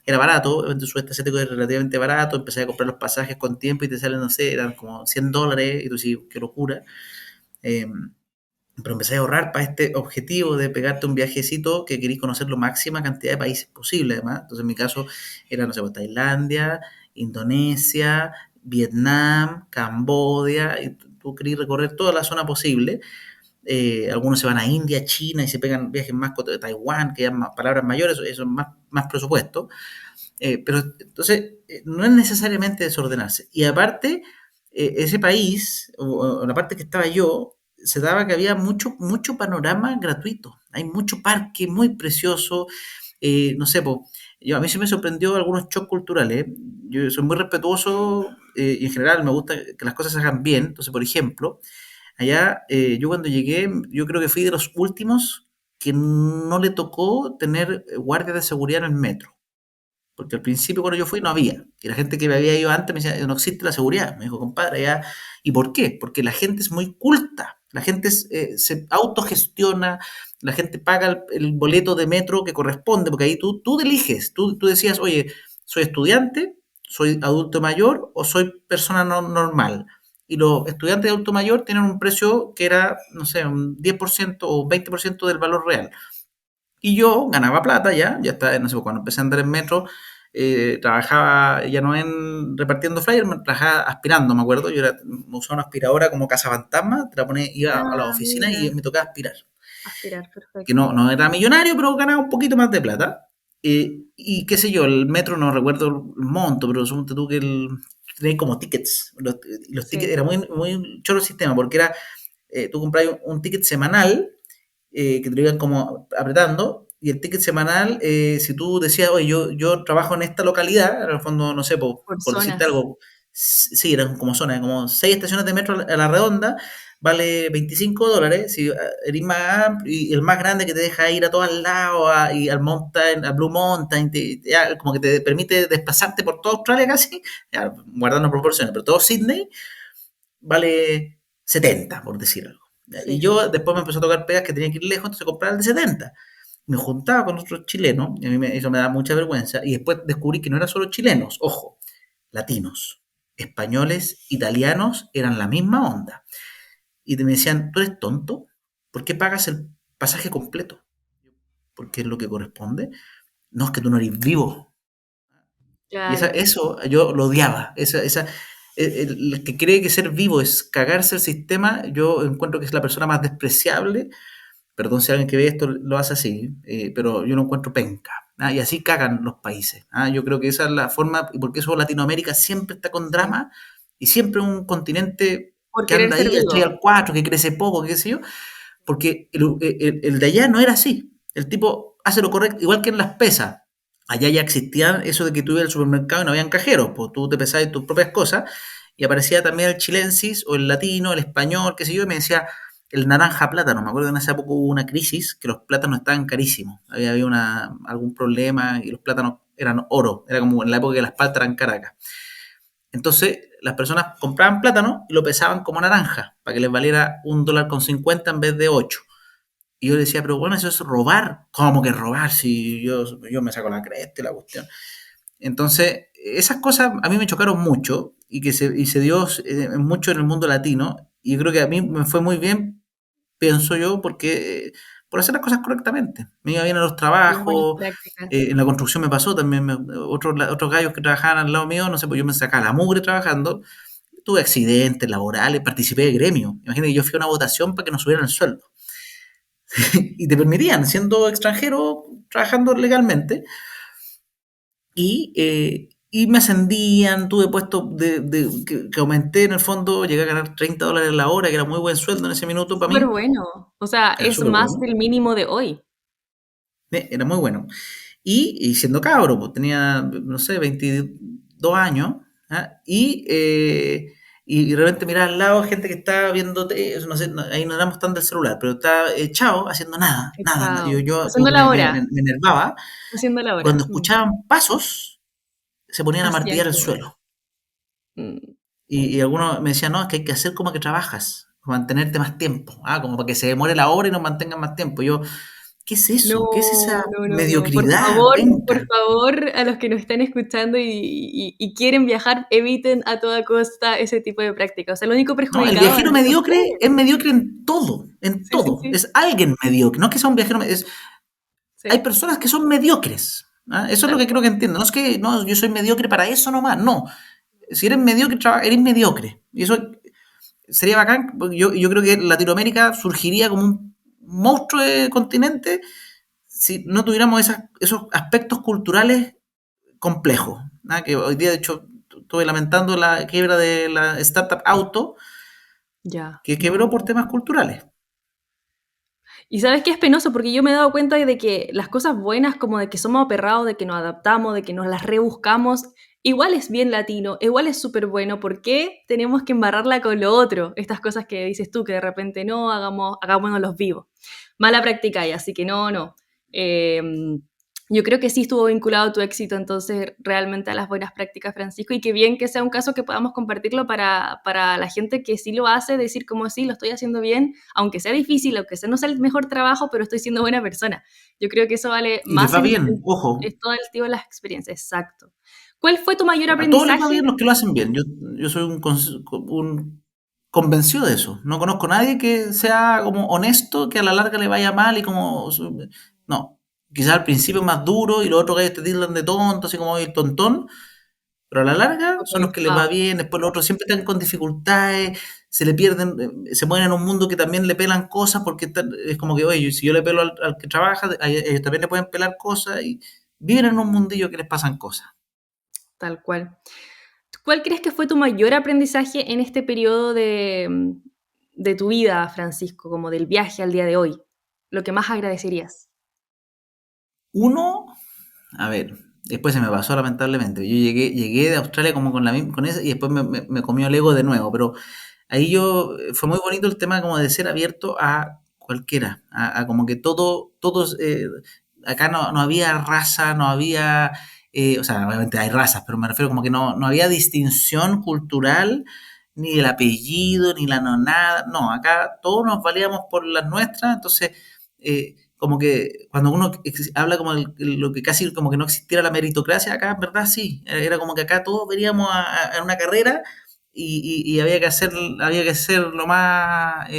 Era barato, el sudeste asiático es relativamente barato, empecé a comprar los pasajes con tiempo y te salen, no sé, eran como $100, y tú sí, qué locura. Eh, pero empecé a ahorrar para este objetivo de pegarte un viajecito que querís conocer la máxima cantidad de países posible, además. Entonces, en mi caso, era, no sé, pues, Tailandia, Indonesia, Vietnam, Cambodia, y tú querís recorrer toda la zona posible. Algunos se van a India, China y se pegan viajes más de Taiwán, que ya más palabras mayores, eso es más presupuesto. Pero entonces, no es necesariamente desordenarse. Y aparte, ese país, o la parte que estaba yo, se daba que había mucho panorama gratuito. Hay mucho parque muy precioso. No sé, po, a mí sí me sorprendió algunos shocks culturales. Yo soy muy respetuoso y en general me gusta que las cosas se hagan bien. Entonces, por ejemplo, allá yo cuando llegué, yo creo que fui de los últimos que no le tocó tener guardia de seguridad en el metro. Porque al principio cuando yo fui no había. Y la gente que me había ido antes me decía, no existe la seguridad. Me dijo, compadre, ya. ¿Y por qué? Porque la gente es muy culta. La gente se autogestiona, la gente paga el boleto de metro que corresponde, porque ahí tú eliges, tú decías, oye, soy estudiante, soy adulto mayor o soy persona normal. Y los estudiantes de adulto mayor tienen un precio que era, no sé, un 10% o 20% del valor real. Y yo ganaba plata ya estaba, no sé, cuando empecé a andar en metro, trabajaba ya no en repartiendo flyers, trabajaba aspirando, me acuerdo. Me usaba una aspiradora como cazafantasma, te la ponía, iba a la Ah, oficina y mira, me tocaba aspirar. aspirar, Que perfecto. no era millonario, pero ganaba un poquito más de plata. Y qué sé yo, el metro no recuerdo el monto, pero suponte tú que tenía como tickets. Los tickets Sí, era muy choro el sistema, porque era, tú comprabas un ticket semanal que te lo iban como apretando, y el ticket semanal, si tú decías, oye, yo trabajo en esta localidad, en el fondo, no sé, por por decirte zonas. algo, sí, eran como zonas, como 6 estaciones de metro a la redonda, vale $25, si eres más amplio, y el más grande que te deja ir a todos lados, y al Mountain, a Blue Mountain, ya, como que te permite desplazarte por toda Australia casi, ya, guardando proporciones, pero todo Sydney vale 70 por decir algo. Y Sí. yo después me empezó a tocar pegas que tenía que ir lejos, entonces comprar el de 70. Me juntaba con otros chilenos, y a mí eso me da mucha vergüenza, y después descubrí que no eran solo chilenos, ojo, latinos, españoles, italianos, eran la misma onda. Y me decían, ¿tú eres tonto? ¿Por qué pagas el pasaje completo? Porque es lo que corresponde. No, es que tú no eres vivo. Y Claro. eso yo lo odiaba. El que cree que ser vivo es cagarse el sistema, yo encuentro que es la persona más despreciable. Perdón si alguien que ve esto lo hace así, pero yo lo encuentro penca. Y así cagan los países. Yo creo que esa es la forma, y porque eso Latinoamérica siempre está con Sí. drama y siempre un continente Por que querer anda ser ahí, estoy vivo. al 4 que crece poco, qué sé yo, porque el de allá no era así. El tipo hace lo correcto, igual que en las pesas. Allá ya existían eso de que tú ibas al supermercado y no habían cajeros, pues tú te pesabas tus propias cosas y aparecía también el chilensis o el latino, el español, qué sé yo, y me decía el naranja plátano. Me acuerdo que en esa época hubo una crisis que los plátanos estaban carísimos. Había algún problema y los plátanos eran oro. Era como en la época que las paltas eran caracas. Entonces, las personas compraban plátano y lo pesaban como naranja, para que les valiera $1.50 en vez de 8. Y yo le decía, pero bueno, eso es robar. ¿Cómo que robar? Si yo me saco la cresta y la cuestión. Entonces, esas cosas a mí me chocaron mucho y se dio mucho en el mundo latino. Y yo creo que a mí me fue muy bien, pienso yo, porque por hacer las cosas correctamente. Me iba bien a los Las buenas trabajos, prácticas. en la construcción me pasó también, otros gallos que trabajaban al lado mío, no sé, pues yo me sacaba la mugre trabajando, tuve accidentes laborales, participé de gremio. Imagínate que yo fui a una votación para que nos subieran el sueldo. Y te permitían, siendo extranjero, trabajando legalmente, y me ascendían, tuve puestos que aumenté en el fondo, llegué a ganar $30 la hora, que era muy buen sueldo en ese minuto para Súper mí, bueno. O sea, era es súper más bueno, del mínimo de hoy. era muy bueno. Y siendo cabro, pues tenía, no sé, 22 años, ¿ah? Y de repente miraba al lado gente que estaba viendo, no sé, ahí no éramos tan del celular, pero estaba echado haciendo nada, nada. Chao. Yo como Haciendo que la hora. me enervaba. Haciendo la hora. Cuando escuchaban pasos, se ponían a Hacían martillar el cosas. suelo. Mm. Y algunos me decían, no, es que hay que hacer como que trabajas, mantenerte más tiempo, como para que se demore la obra y nos mantengan más tiempo. Yo, ¿qué es No, eso? ¿Qué es esa no, no, no. mediocridad Por penca? favor, a los que nos están escuchando y quieren viajar, eviten a toda costa ese tipo de prácticas. O sea, el único No, el perjudicado van a viajero ser mediocre ustedes. es mediocre en todo, en Sí, sí, todo. sí. Es alguien mediocre, no es que sea un viajero, hay Sí, personas que son mediocres. Eso es lo tal que creo cual. que entiendo. No es que no, yo soy mediocre para eso nomás, no. Si eres mediocre, eres mediocre. Y eso sería bacán, porque yo creo que Latinoamérica surgiría como un monstruo de continente si no tuviéramos esos aspectos culturales complejos. ¿No? Que hoy día, de hecho, estuve lamentando la quiebra de la startup Auto, Ya, que quebró por no. temas culturales. Y sabes qué es penoso, porque yo me he dado cuenta de que las cosas buenas, como de que somos aperrados, de que nos adaptamos, de que nos las rebuscamos, igual es bien latino, igual es súper bueno. ¿Por qué tenemos que embarrarla con lo otro? Estas cosas que dices tú, que de repente no, hagámonos los vivos. Mala práctica y así que no, no. Eh, yo creo que sí estuvo vinculado tu éxito entonces realmente a las buenas prácticas, Francisco, y qué bien que sea un caso que podamos compartirlo para la gente que sí lo hace, decir como sí, lo estoy haciendo bien, aunque sea difícil, aunque sea no sea el mejor trabajo, pero estoy siendo buena persona. Yo creo que eso vale Y les más va bien, es ojo. todo el tipo de las experiencias, exacto. ¿Cuál fue tu mayor A todos les va aprendizaje? bien los que lo hacen bien. Yo soy un convencido de eso. No conozco a nadie que sea como honesto, que a la larga le vaya mal y como... No, quizás al principio es más duro y los otros gallos te tildan de tonto, así como el tontón, pero a la larga Como son los que les va infame. bien, después los otros siempre están con dificultades, se le pierden, se mueven en un mundo que también le pelan cosas porque es como que, oye, si yo le pelo al que trabaja, a ellos también le pueden pelar cosas y viven en un mundillo que les pasan cosas. Tal cual. ¿Cuál crees que fue tu mayor aprendizaje en este periodo de tu vida, Francisco, como del viaje al día de hoy? Lo que más agradecerías. Uno, a ver, después se me pasó lamentablemente. Yo llegué de Australia como con la con esa y después me comió el ego de nuevo. Pero ahí fue muy bonito el tema como de ser abierto a cualquiera, a como que todos, acá no había raza, no había, o sea, obviamente hay razas, pero me refiero como que no había distinción cultural, ni el apellido, ni la nonada, no, acá todos nos valíamos por las nuestras, entonces como que cuando uno habla como lo que casi como que no existiera la meritocracia, acá en verdad sí, era como que acá todos veníamos a una carrera y había que hacer lo más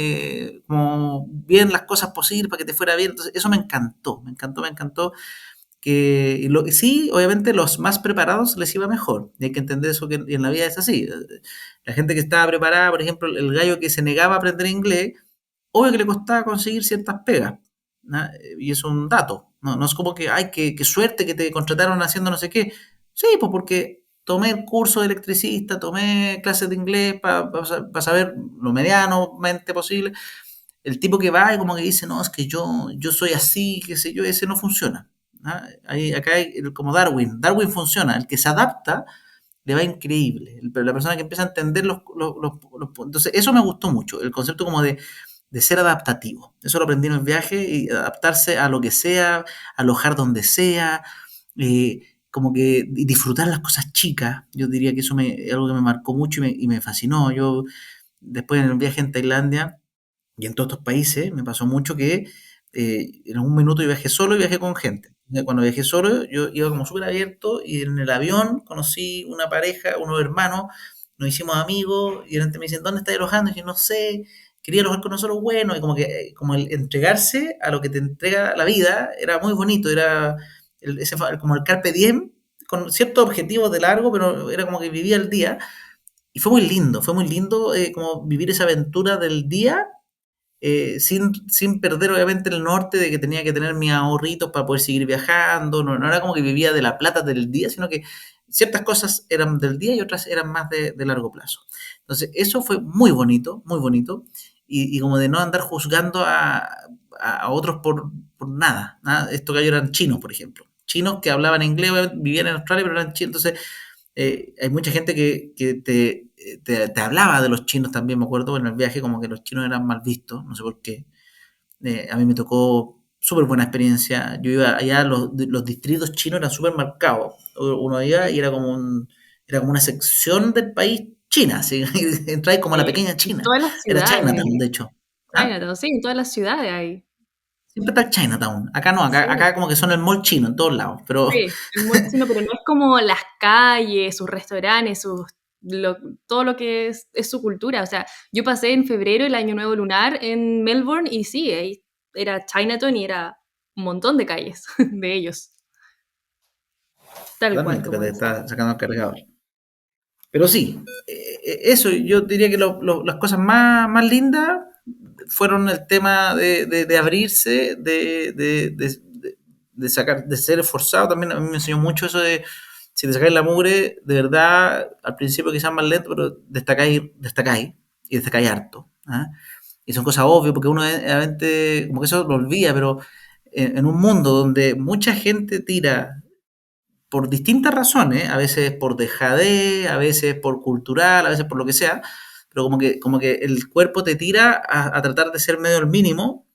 como bien las cosas posibles para que te fuera bien. Entonces, eso me encantó sí, obviamente los más preparados les iba mejor. Y hay que entender eso que en la vida es así. La gente que estaba preparada, por ejemplo, el gallo que se negaba a aprender inglés, obvio que le costaba conseguir ciertas pegas. ¿No? Y es un dato. No es como que, ay, qué suerte que te contrataron haciendo no sé qué. Sí, pues porque tomé el curso de electricista, tomé clases de inglés para saber lo medianamente posible. El tipo que va y como que dice, no, es que yo soy así, qué sé yo, ese no funciona. ¿Ah? Acá hay como Darwin. Darwin funciona. El que se adapta le va increíble. Pero la persona que empieza a entender entonces, eso me gustó mucho, el concepto como de ser adaptativo. Eso lo aprendí en el viaje y adaptarse a lo que sea, alojar donde sea, como que disfrutar las cosas chicas. Yo diría que eso es algo que me marcó mucho y me fascinó. Yo después en el viaje en Tailandia y en todos estos países me pasó mucho que en algún minuto yo viajé solo y viajé con gente. Cuando viajé solo yo iba como súper abierto y en el avión conocí una pareja, unos hermanos, nos hicimos amigos y de repente me dicen, ¿dónde estás alojando? Y yo no sé, quería alojar con nosotros, bueno, y como que como el entregarse a lo que te entrega la vida era muy bonito, era como el carpe diem, con ciertos objetivos de largo, pero era como que vivía el día. Y fue muy lindo como vivir esa aventura del día sin perder obviamente el norte de que tenía que tener mis ahorritos para poder seguir viajando, no era como que vivía de la plata del día, sino que ciertas cosas eran del día y otras eran más de largo plazo. Entonces, eso fue muy bonito, y como de no andar juzgando a otros por nada, nada. Estos gallos eran chinos, por ejemplo, chinos que hablaban inglés, vivían en Australia, pero eran chinos, entonces hay mucha gente que te hablaba de los chinos también, me acuerdo, en el viaje, como que los chinos eran mal vistos, no sé por qué. A mí me tocó súper buena experiencia. Yo iba allá, los distritos chinos eran súper marcados. Uno iba y era como una sección del país china, así, entráis como a la pequeña En China. todas las Era ciudades. Chinatown, de hecho. ¿Ah? Chinatown, sí, en todas las ciudades hay. Siempre está el Chinatown. Acá no, Sí, acá como que son el mall chino en todos lados, pero sí, el mall chino, pero no es como las calles, sus restaurantes, todo lo que es su cultura. O sea, yo pasé en febrero el Año Nuevo Lunar en Melbourne y sí, ahí era Chinatown y era un montón de calles de ellos, tal cual totalmente, pero como te dice. está sacando el cargador. Pero sí, eso, yo diría que las cosas más lindas fueron el tema de abrirse, de sacar, de ser esforzado. También a mí me enseñó mucho eso de si te sacáis la mugre, de verdad, al principio quizás más lento, pero destacáis y destacáis harto. ¿Ah? Y son cosas obvias porque uno obviamente como que eso lo olvida, pero en un mundo donde mucha gente tira por distintas razones, a veces por dejadez, a veces por cultural, a veces por lo que sea, pero como que el cuerpo te tira a tratar de ser medio el mínimo,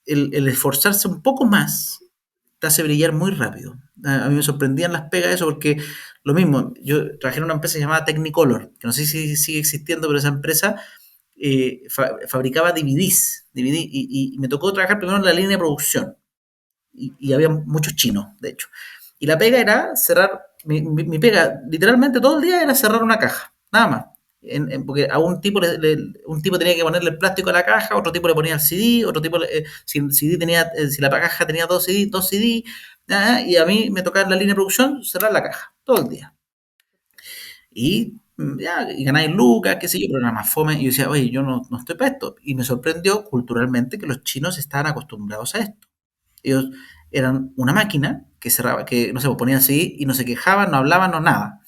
el esforzarse un poco más te hace brillar muy rápido. A mí me sorprendían las pegas eso porque lo mismo, yo trabajé en una empresa llamada Technicolor, que no sé si sigue existiendo, pero esa empresa fabricaba DVD y me tocó trabajar primero en la línea de producción y había muchos chinos, de hecho. Y la pega era cerrar, mi pega literalmente todo el día era cerrar una caja, nada más. Porque a un tipo, un tipo tenía que ponerle el plástico a la caja, otro tipo le ponía el CD, otro tipo, si, el CD tenía, si la caja tenía dos CD, y a mí me tocaba en la línea de producción cerrar la caja, todo el día. Y ya, y ganáis lucas, qué sé yo, pero nada más fome. Y yo decía, oye, yo no estoy para esto. Y me sorprendió culturalmente que los chinos estaban acostumbrados a esto. Ellos eran una máquina que cerraba, que no sé, pues ponían así y no se quejaban, no hablaban, no nada.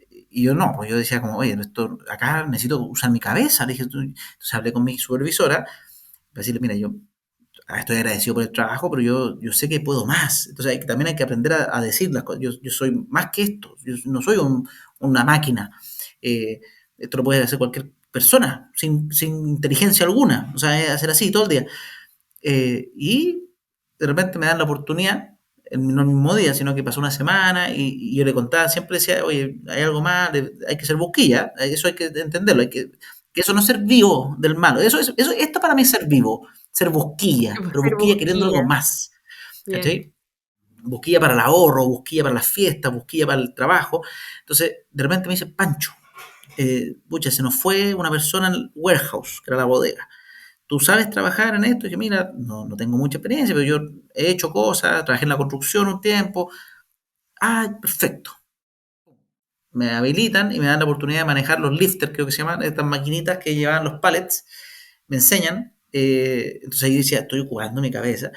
Y yo no, pues yo decía como, oye, esto, acá necesito usar mi cabeza. Le dije, entonces hablé con mi supervisora para decirle, mira, yo estoy agradecido por el trabajo, pero yo sé que puedo más. Entonces también hay que aprender a decir las cosas. Yo soy más que esto, yo no soy una máquina. Eh, Esto lo puede hacer cualquier persona, sin inteligencia alguna. O sea, es hacer así todo el día. Y de repente me dan la oportunidad, no el mismo día, sino que pasó una semana y yo le contaba, siempre decía, oye, hay algo más, hay que ser busquilla, eso hay que entenderlo, que eso no es ser vivo del malo, esto para mí es ser vivo, ser busquilla, pero Ser busquilla queriendo algo busquilla, más, bien. ¿cachai? Busquilla para el ahorro, busquilla para las fiestas, busquilla para el trabajo. Entonces, de repente me dice, Pancho, pucha, se nos fue una persona en el warehouse, que era la bodega. ¿Tú sabes trabajar en esto? Y dije, mira, no tengo mucha experiencia, pero yo he hecho cosas, trabajé en la construcción un tiempo. Ah, perfecto. Me habilitan y me dan la oportunidad de manejar los lifters, creo que se llaman, estas maquinitas que llevaban los pallets. Me enseñan. Entonces ahí yo decía, estoy jugando mi cabeza.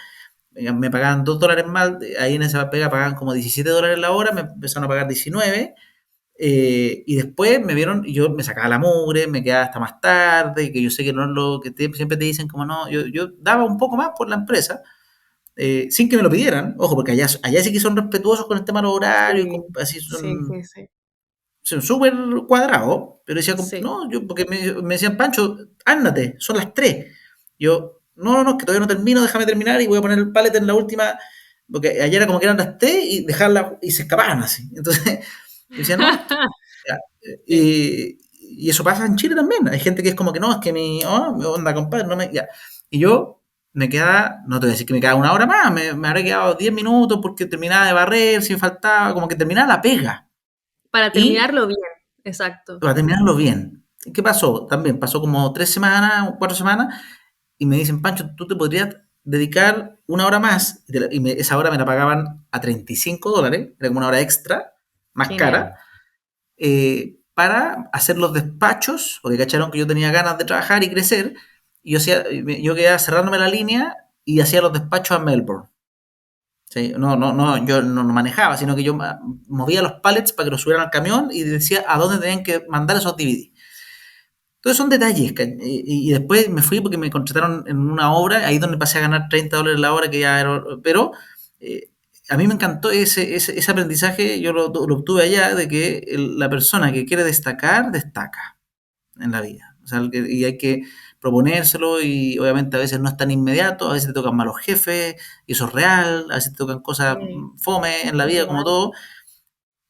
Me pagaban $2 más, ahí en esa pega pagaban como $17 la hora, me empezaron a pagar 19. Y después me vieron y yo me sacaba la mugre, me quedaba hasta más tarde, que yo sé que no es lo que siempre te dicen, como no, yo daba un poco más por la empresa, sin que me lo pidieran, ojo, porque allá sí que son respetuosos con el tema del horario, Sí, así sí, son, sí, sí. son súper cuadrados, pero decía, Sí. no, yo, porque me decían, Pancho, ándate, son las 3. Yo, no, es que todavía no termino, déjame terminar y voy a poner el pallet en la última, porque ayer era como que eran las 3 y dejarla, y se escapaban así. Entonces, yo decía, no, ya, Sí. y eso pasa en Chile también. Hay gente que es como que no, es que mi onda, compadre, no me. Ya. Y yo me quedaba, no te voy a decir que me quedaba una hora más, me habré quedado 10 minutos porque terminaba de barrer, si me faltaba, como que terminaba la pega. Para Y terminarlo bien, exacto. para terminarlo bien. ¿Qué pasó? También pasó como 3 semanas, 4 semanas, y me dicen, Pancho, tú te podrías dedicar una hora más, esa hora me la pagaban a $35, era como una hora extra, más Genial. cara, para hacer los despachos, porque cacharon que yo tenía ganas de trabajar y crecer, y yo quedaba cerrándome la línea y hacía los despachos a Melbourne. ¿Sí? No, yo no manejaba, sino que yo movía los pallets para que los subieran al camión y decía a dónde tenían que mandar esos DVD. Entonces son detalles. Y después me fui porque me contrataron en una obra, ahí donde pasé a ganar $30 la hora, que ya era. Pero eh, a mí me encantó ese aprendizaje, yo lo obtuve allá, de que la persona que quiere destacar, destaca en la vida. O sea, y hay que proponérselo y obviamente a veces no es tan inmediato, a veces te tocan malos jefes y eso es real, a veces te tocan cosas Sí, fome en la es vida como real. todo,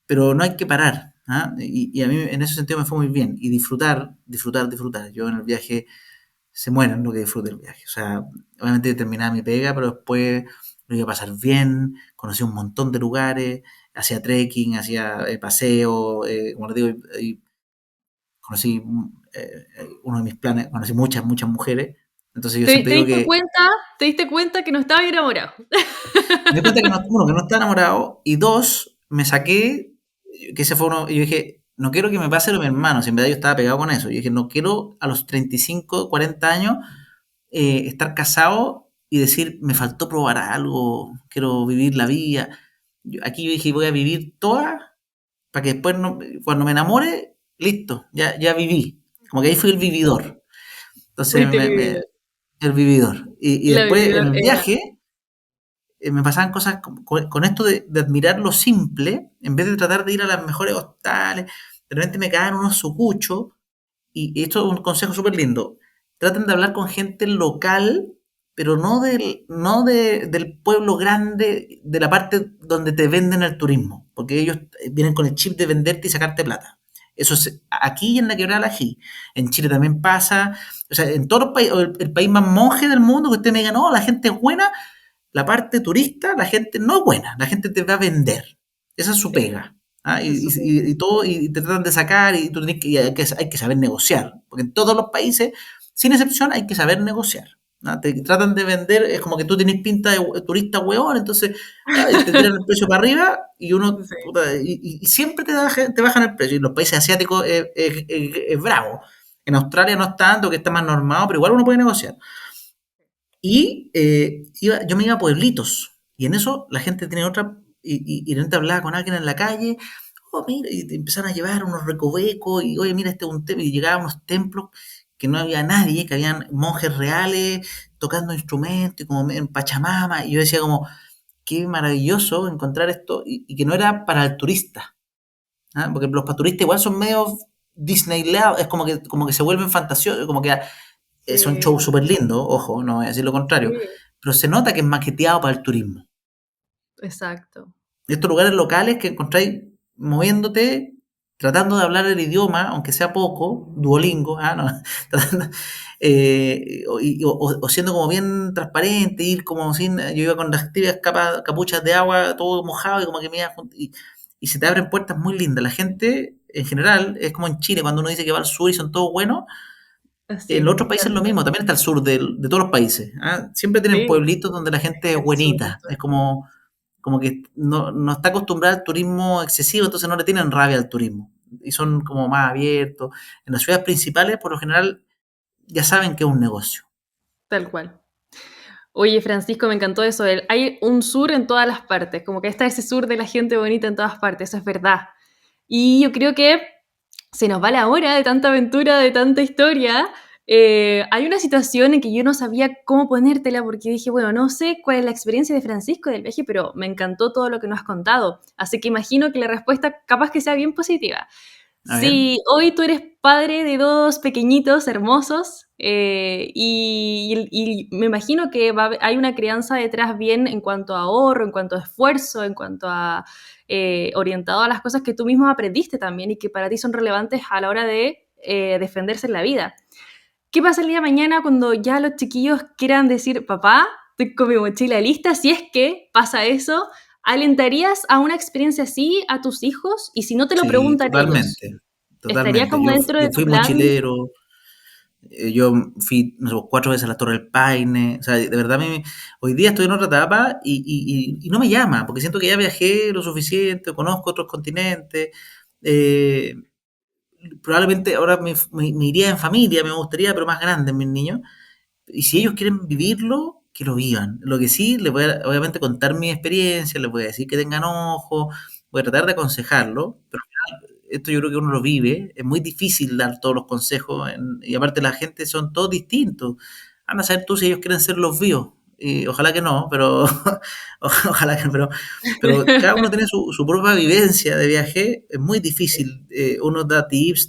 pero no hay que parar. ¿Ah? Y a mí en ese sentido me fue muy bien. Y disfrutar, disfrutar, disfrutar. Yo en el viaje se mueren lo que disfrute el viaje. O sea, obviamente terminaba mi pega, pero después lo iba a pasar bien, conocí un montón de lugares, hacía trekking, hacía paseo, como les digo, y conocí uno de mis planes, conocí muchas, muchas mujeres. Entonces yo ¿Te, siempre te digo diste que cuenta, te diste cuenta que no estaba enamorado? me di cuenta que no, uno, que no estaba enamorado, y dos, me saqué, que ese fue uno, y yo dije, no quiero que me pase lo de mi hermano, si en verdad yo estaba pegado con eso. Yo dije, no quiero a los 35 40 años estar casado y decir, me faltó probar algo, quiero vivir la vida. Aquí yo dije, voy a vivir toda para que después, cuando me enamore, listo, ya viví. Como que ahí fui el vividor. Entonces, Fuiste el vividor. el vividor. Y La después en vividor el era. viaje me pasaban cosas con esto de admirar lo simple, en vez de tratar de ir a las mejores hostales, de repente me caen unos sucuchos, y esto es un consejo súper lindo. Traten de hablar con gente local, pero no del pueblo grande, de la parte donde te venden el turismo, porque ellos vienen con el chip de venderte y sacarte plata. Eso es aquí en la Quebrada del Ají. En Chile también pasa. O sea, en todos los países, el país más monje del mundo, que usted me diga, no, la gente es buena, la parte turista, la gente no es buena, la gente te va a vender. Esa es su Sí, pega. ¿Ah? eso es súper. Y todo, y te tratan de sacar, y tú tenés que, hay que saber negociar. Porque en todos los países, sin excepción, hay que saber negociar. ¿Ah? Te tratan de vender, es como que tú tienes pinta de turista hueón, entonces te tiran el precio para arriba y uno, Sí, puta, y siempre te bajan el precio. Y en los países asiáticos es bravo. En Australia no es tanto, que está más normado, pero igual uno puede negociar. Y yo me iba a pueblitos, y en eso la gente tiene otra, y de repente hablaba con alguien en la calle, oh, mira, y te empezaron a llevar unos recovecos, y oye, mira, este es un templo, y llegaban unos templos que no había nadie, que habían monjes reales tocando instrumentos, y como en Pachamama, y yo decía como, qué maravilloso encontrar esto, y que no era para el turista, ¿ah? Porque los para turistas igual son medio Disneyland, es como que se vuelven fantasiosos, como que son shows sí, súper lindos, ojo, no voy a decir lo contrario, sí, pero se nota que es maqueteado para el turismo. exacto. Estos lugares locales que encontráis moviéndote, tratando de hablar el idioma, aunque sea poco, Duolingo, no, tratando, o siendo como bien transparente, ir como sin, yo iba con las típicas capuchas de agua, todo mojado, y como que me iba, y se te abren puertas muy lindas. La gente, en general, es como en Chile, cuando uno dice que va al sur y son todos buenos. En los Así, otros países tal es lo cual. mismo, también está el sur de todos los países. ¿Ah? Siempre tienen Sí, pueblitos donde la gente es el sur de buenita, es todo. como que no está acostumbrada al turismo excesivo, entonces no le tienen rabia al turismo. Y son como más abiertos. En las ciudades principales, por lo general, ya saben que es un negocio. Tal cual. Oye, Francisco, me encantó eso. Hay un sur en todas las partes, como que está ese sur de la gente bonita en todas partes, eso es verdad. Y yo creo que se nos va la hora de tanta aventura, de tanta historia. Hay una situación en que yo no sabía cómo ponértela porque dije, bueno, no sé cuál es la experiencia de Francisco del viaje, pero me encantó todo lo que nos has contado. Así que imagino que la respuesta capaz que sea bien positiva. A ver. Sí, hoy tú eres padre de dos pequeñitos hermosos y me imagino que hay una crianza detrás bien en cuanto a ahorro, en cuanto a esfuerzo, en cuanto a orientado a las cosas que tú mismo aprendiste también y que para ti son relevantes a la hora de defenderse en la vida. ¿Qué pasa el día de mañana cuando ya los chiquillos quieran decir, papá, estoy con mi mochila lista? Si es que pasa eso, ¿alentarías a una experiencia así a tus hijos? Y si no te lo Sí, preguntan ellos, totalmente, ¿estaría totalmente. como dentro de Yo tu fui plan? mochilero, yo fui no sé, 4 veces a la Torre del Paine, o sea, de verdad hoy día estoy en otra etapa y no me llama, porque siento que ya viajé lo suficiente, conozco otros continentes, eh, probablemente ahora me iría en familia, me gustaría, pero más grande en mis niños, y si ellos quieren vivirlo, que lo vivan. Lo que sí, les voy a obviamente contar mi experiencia, les voy a decir que tengan ojo, voy a tratar de aconsejarlo, pero esto yo creo que uno lo vive, es muy difícil dar todos los consejos y aparte la gente son todos distintos. Anda a saber tú si ellos quieren ser los vivos. Y ojalá que no, pero ojalá que pero cada uno tiene su propia vivencia de viaje, es muy difícil. Uno da tips,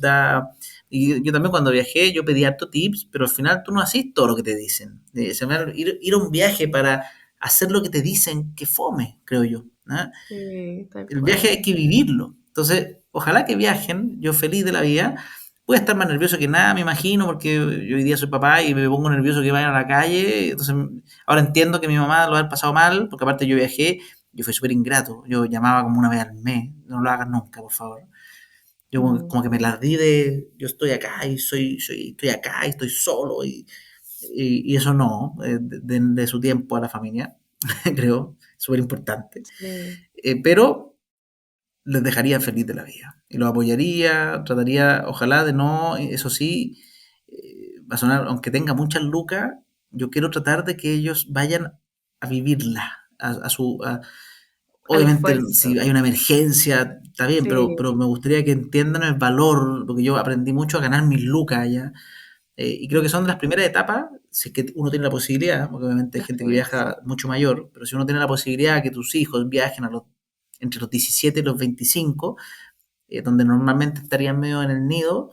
y yo también cuando viajé, yo pedí harto tips, pero al final tú no haces todo lo que te dicen. Ir a un viaje para hacer lo que te dicen, que fome, creo yo. ¿Ah? Sí, tal El viaje cual. hay que vivirlo. Entonces, ojalá que viajen, yo feliz de la vida. Voy a estar más nervioso que nada, me imagino, porque yo hoy día soy papá y me pongo nervioso que vayan a la calle. Entonces, ahora entiendo que mi mamá lo ha pasado mal, porque aparte yo viajé, yo fui súper ingrato. Yo llamaba como una vez al mes. No lo hagan nunca, por favor. Yo como, Mm, como que me las di de, yo estoy acá y estoy acá y estoy solo y eso no, de su tiempo a la familia, creo, súper importante. sí, Pero les dejaría feliz de la vida y los apoyaría, trataría, ojalá de no, eso sí, va a sonar, aunque tenga muchas lucas, yo quiero tratar de que ellos vayan a vivirla, al obviamente esfuerzo. si hay una emergencia, está bien, Sí, pero me gustaría que entiendan el valor, porque yo aprendí mucho a ganar mis lucas allá, y creo que son de las primeras etapas, si es que uno tiene la posibilidad, porque obviamente hay de gente que esfuerzo. viaja mucho mayor, pero si uno tiene la posibilidad de que tus hijos viajen entre los 17 y los 25, donde normalmente estarían medio en el nido,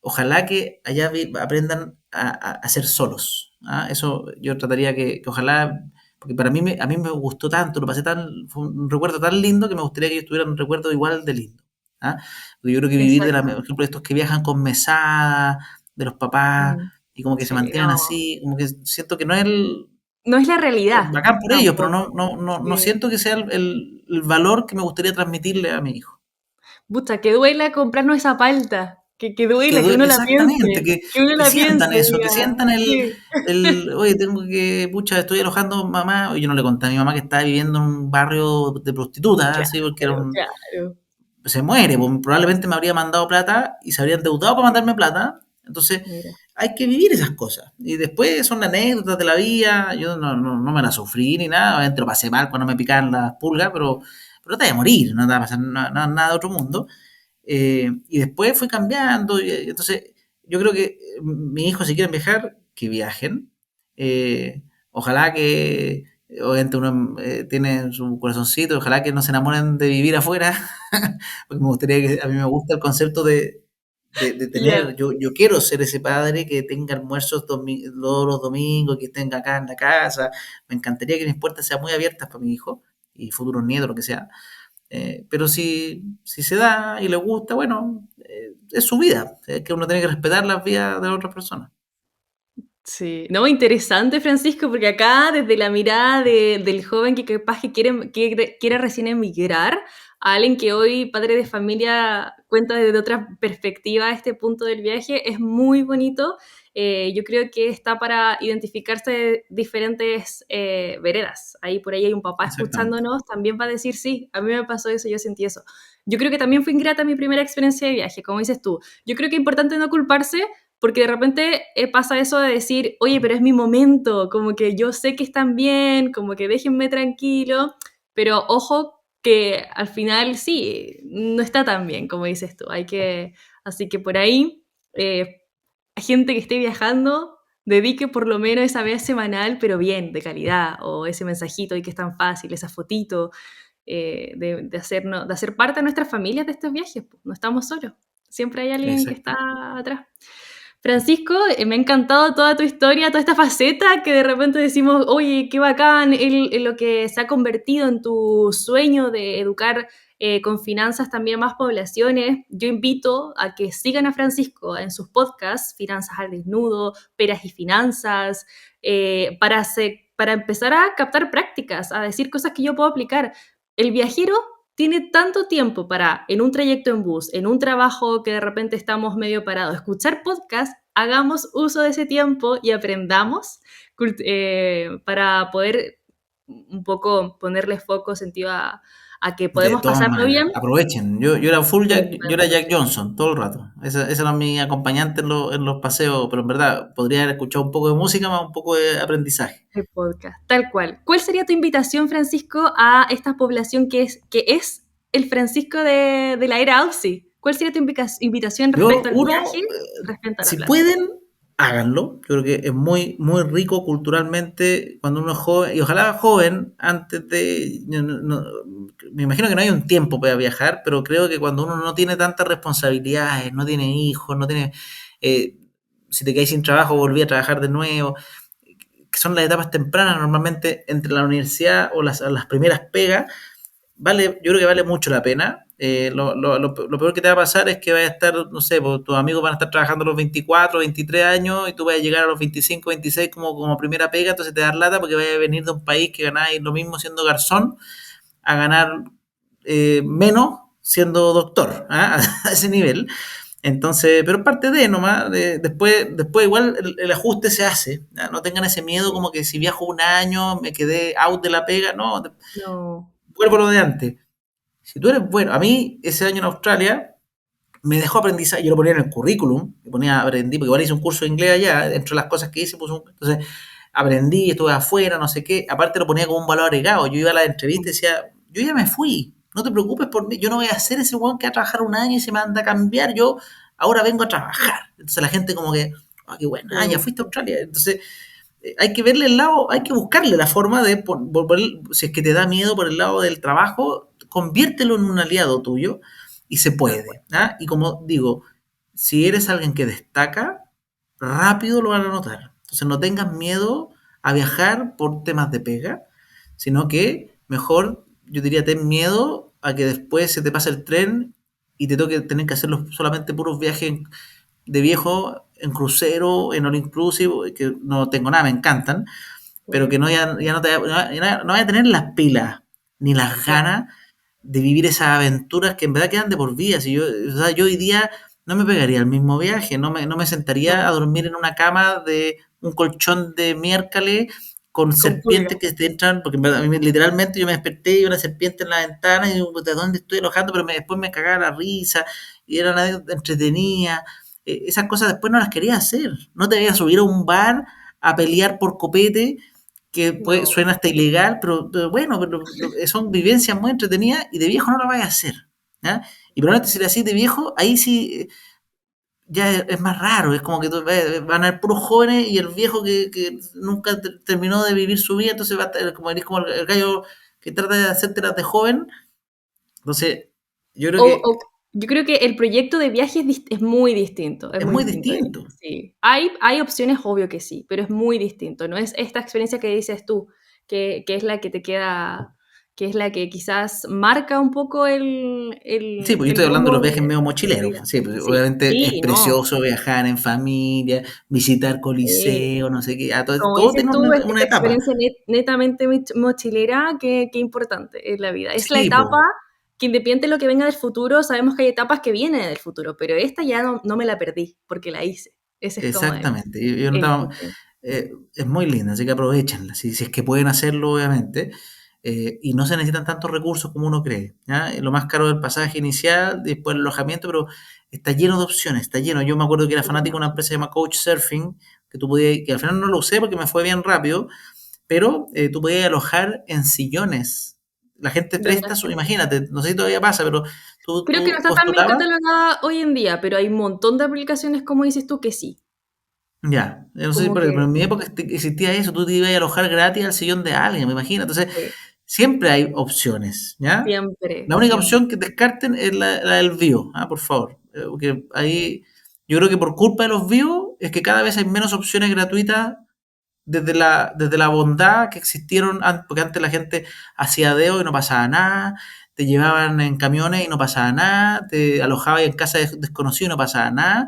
ojalá que allá aprendan a ser solos. ¿Ah? Eso yo trataría que ojalá, porque para mí, a mí me gustó tanto, lo pasé fue un recuerdo tan lindo que me gustaría que ellos tuvieran un recuerdo igual de lindo. ¿Ah? Porque yo creo que vivir por Exacto. ejemplo, estos que viajan con mesada, de los papás, Mm, y como que se sí, mantienen no. así, como que siento que no es No es la realidad, bacán por ellos, pero tampoco. no Sí. siento que sea el valor que me gustaría transmitirle a mi hijo. Pucha, que duela comprarnos esa palta, que duela, que uno la Exactamente, piense, que uno que la piense sientan y eso, que diga, sientan sí, oye, pucha, estoy alojando mamá, oye, yo no le conté a mi mamá que estaba viviendo en un barrio de prostitutas, así, porque claro. se muere, pues, probablemente me habría mandado plata y se habría endeudado para mandarme plata, entonces Mira, hay que vivir esas cosas, y después son anécdotas de la vida, yo no me la sufrí ni nada, obviamente lo pasé mal cuando me picaban las pulgas, pero te voy a morir, no te va a pasar nada de otro mundo, y después fue cambiando. Entonces, yo creo que mis hijos, si quieren viajar, que viajen. Ojalá que, obviamente, uno tiene su corazoncito, ojalá que no se enamoren de vivir afuera, porque me gustaría que, a mí me gusta el concepto de ya, tener, yo quiero ser ese padre que tenga almuerzos todos los domingos, que tenga acá en la casa. Me encantaría que mis puertas sean muy abiertas para mi hijo y futuros nietos, lo que sea, pero si se da y le gusta, bueno, es su vida. Es que uno tiene que respetar las vidas de otras personas. sí. No, interesante, Francisco, porque acá, desde la mirada del joven que capaz que quiere recién emigrar, a alguien que hoy, padre de familia, cuenta desde otra perspectiva este punto del viaje, es muy bonito. Yo creo que está para identificarse diferentes veredas. Ahí por ahí hay un papá Exactamente. escuchándonos, también va a decir, sí, a mí me pasó eso, yo sentí eso. Yo creo que también fue ingrata mi primera experiencia de viaje, como dices tú. Yo creo que es importante no culparse porque de repente pasa eso de decir, oye, pero es mi momento, como que yo sé que están bien, como que déjenme tranquilo, pero ojo que al final sí, no está tan bien, como dices tú. Así que por ahí, gente que esté viajando, dedique por lo menos esa vez semanal, pero bien, de calidad, o ese mensajito y que es tan fácil, esa fotito, de hacer parte de nuestras familias de estos viajes, pues, no estamos solos. Siempre hay alguien que Exacto. está atrás. Francisco, me ha encantado toda tu historia, toda esta faceta que de repente decimos, oye, qué bacán, lo que se ha convertido en tu sueño de educar con finanzas también a más poblaciones. Yo invito a que sigan a Francisco en sus podcasts, Finanzas al Desnudo, Peras y Finanzas, para empezar a captar prácticas, a decir cosas que yo puedo aplicar. El viajero tiene tanto tiempo para, en un trayecto en bus, en un trabajo que de repente estamos medio parados, escuchar podcast, hagamos uso de ese tiempo y aprendamos para poder un poco ponerle foco, sentido a que De podemos todas pasarlo maneras, bien. aprovechen. Yo era full Me Jack, yo era encanta. Jack Johnson todo el rato. Esa era mi acompañante en los paseos, pero en verdad podría haber escuchado un poco de música más un poco de aprendizaje. El podcast, tal cual. ¿Cuál sería tu invitación, Francisco, a esta población que es el Francisco de la era Aussie? ¿Cuál sería tu invitación Yo, respecto al uno, viaje, respecto a la si plata? pueden, háganlo. Yo creo que es muy, muy rico culturalmente cuando uno es joven, y ojalá joven, antes de... me imagino que no hay un tiempo para viajar, pero creo que cuando uno no tiene tantas responsabilidades, no tiene hijos, no tiene... eh, si te quedas sin trabajo, volví a trabajar de nuevo, que son las etapas tempranas normalmente entre la universidad o las primeras pegas, yo creo que vale mucho la pena. Lo peor que te va a pasar es que vaya a estar, no sé, pues, tus amigos van a estar trabajando a los 24, 23 años y tú vas a llegar a los 25, 26 como primera pega, entonces te das lata porque vas a venir de un país que ganáis lo mismo siendo garzón a ganar menos siendo doctor, ¿ah? A ese nivel. Entonces, pero parte de nomás, después igual el ajuste se hace, ¿ya? No tengan ese miedo como que si viajo un año me quedé out de la pega, no, No. vuelvo a lo de antes. Si tú eres bueno, a mí ese año en Australia me dejó aprendizaje, yo lo ponía en el currículum, yo ponía aprendí, porque igual hice un curso de inglés allá, entre las cosas que hice, entonces aprendí, estuve afuera, no sé qué, aparte lo ponía como un valor agregado, yo iba a la entrevista y decía, yo ya me fui, no te preocupes por mí, yo no voy a ser ese weón que va a trabajar un año y se manda a cambiar, yo ahora vengo a trabajar. Entonces la gente como que, ah, qué bueno, ah, ya No. fuiste a Australia. Entonces hay que verle el lado, hay que buscarle la forma de volver, si es que te da miedo por el lado del trabajo, conviértelo en un aliado tuyo y se Tal cual. puede. ¿Ah? Y como digo, si eres alguien que destaca, rápido lo van a notar. Entonces no tengas miedo a viajar por temas de pega, sino que mejor, yo diría, ten miedo a que después se te pase el tren y te toque tener que hacer solamente puros viajes de viejo en crucero, en all inclusive, que no tengo nada, me encantan, pero que Sí. ya no, no voy a tener las pilas ni las No. ganas de vivir esas aventuras que en verdad quedan de por vida. Si yo, o sea, yo hoy día no me pegaría el mismo viaje, no me sentaría a No. dormir en una cama de un colchón de miércoles con Con pulgas. serpientes que te entran, porque en verdad, a mí, literalmente yo me desperté y una serpiente en la ventana y digo, ¿de dónde estoy alojando? Pero después me cagaba la risa y era una entretenida. Esas cosas después no las quería hacer. No te voy a subir a un bar a pelear por copete que No. suena hasta ilegal, pero bueno, son vivencias muy entretenidas y de viejo no lo vas a hacer. ¿Ya? Y probablemente si lo hacís de viejo, ahí sí ya es más raro, es como que van a haber puros jóvenes y el viejo que nunca terminó de vivir su vida, entonces va a estar como, eres como el gallo que trata de hacértelas de joven. Entonces, yo creo O que yo creo que el proyecto de viaje es muy distinto, es es muy muy distinto. distinto. Sí. Hay opciones, obvio que sí, pero es muy distinto. No es esta experiencia que dices tú, que es la que te queda, que es la que quizás marca un poco Sí, pues yo el estoy hablando de rumbo los viajes medio de tu mochileros. vida. Sí, pues Sí, obviamente es sí, no. precioso viajar en familia, visitar Sí. coliseo, no sé qué. Como Todo dices tiene tú, una esta etapa. experiencia netamente mochilera, qué importante es la vida. Es la Sí, etapa pues, que independiente de lo que venga del futuro, sabemos que hay etapas que vienen del futuro, pero esta ya no me la perdí porque la hice. Ese es como exactamente. el punto. Es muy linda, así que aprovechenla, si es que pueden hacerlo, obviamente. Y no se necesitan tantos recursos como uno cree. ¿Ya? Lo más caro es el pasaje inicial, después el alojamiento, pero está lleno de opciones, está lleno. Yo me acuerdo que era fanático de una empresa llamada Couchsurfing, que tú podías, que al final no lo usé porque me fue bien rápido, pero tú podías alojar en sillones. La gente De presta otra su, gente. imagínate, no sé si todavía pasa, pero Creo que no tú está tan bien postulabas. catalogada hoy en día, pero hay un montón de aplicaciones, como dices tú, que sí. Ya, yo no sé si Como pero que en mi época existía eso, tú te ibas a alojar gratis al sillón de alguien, me imagino. Entonces, sí, siempre hay opciones, ¿ya? siempre, La única siempre. opción que descarten es la del bio, por favor. Porque ahí yo creo que por culpa de los vivos es que cada vez hay menos opciones gratuitas desde la bondad que existieron, porque antes la gente hacía dedo y no pasaba nada, te llevaban en camiones y no pasaba nada, te alojabas en casas desconocidas y no pasaba nada.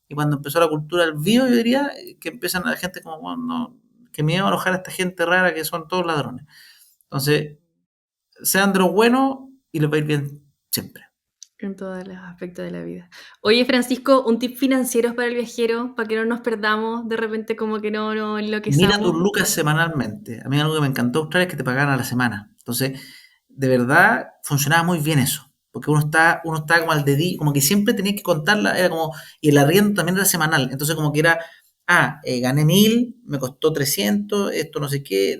Y cuando empezó la cultura del bio, yo diría que empiezan la gente como, bueno, no, que miedo a alojar a esta gente rara que son todos ladrones. Entonces, sean de los buenos y les va a ir bien siempre. En todos los aspectos de la vida. Oye, Francisco, un tip financiero para el viajero, para que no nos perdamos, de repente como que no Mira tus enloquezamos. lucas semanalmente. A mí algo que me encantó de Australia es que te pagaban a la semana. Entonces, de verdad, funcionaba muy bien eso. Porque uno está como al dedillo, como que siempre tenía que contarla, era como, y el arriendo también era semanal. Entonces, como que era, gané 1000, me costó 300, esto no sé qué,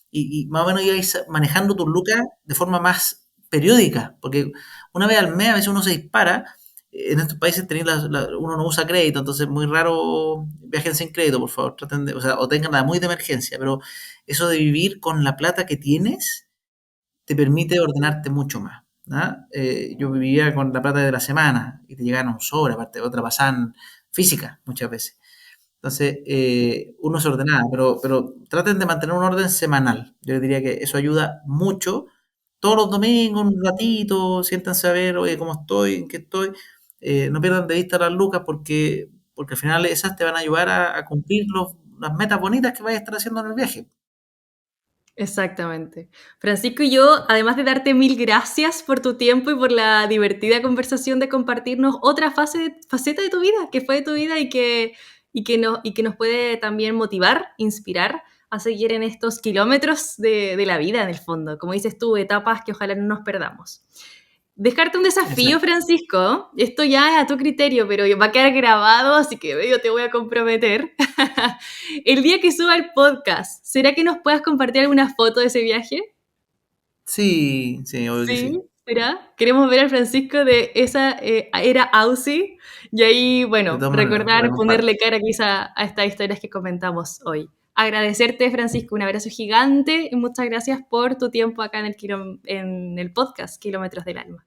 y más o menos ibas manejando tus lucas de forma más periódica. Porque una vez al mes a veces uno se dispara. En estos países uno no usa crédito, entonces es muy raro. Viajen sin crédito, por favor, traten de, o sea, o tenganla muy de emergencia, pero eso de vivir con la plata que tienes te permite ordenarte mucho más. ¿Ah? Yo vivía con la plata de la semana y te llegaban un sobre, aparte otra pasaban física muchas veces. Entonces, uno se ordenaba, pero traten de mantener un orden semanal. Yo diría que eso ayuda mucho. Todos los domingos, un ratito, siéntanse a ver, oye, cómo estoy, en qué estoy. No pierdan de vista las lucas porque al final esas te van a ayudar a cumplir las metas bonitas que vayas a estar haciendo en el viaje. Exactamente. Francisco y yo, además de darte mil gracias por tu tiempo y por la divertida conversación de compartirnos otra faceta de tu vida, que fue de tu vida y que nos puede también motivar, inspirar a seguir en estos kilómetros de la vida, en el fondo. Como dices tú, etapas que ojalá no nos perdamos. Dejarte un desafío, Exacto. Francisco. Esto ya es a tu criterio, pero va a quedar grabado, así que yo te voy a comprometer. El día que suba el podcast, ¿será que nos puedas compartir alguna foto de ese viaje? Sí, sí, obvio que Sí, sí. ¿será? Queremos ver al Francisco de esa era Aussie y ahí, De bueno, todas maneras, recordar, la comparto. ponerle cara quizá a estas historias que comentamos hoy. Agradecerte, Francisco, un abrazo gigante y muchas gracias por tu tiempo acá en el podcast Kilómetros del Alma.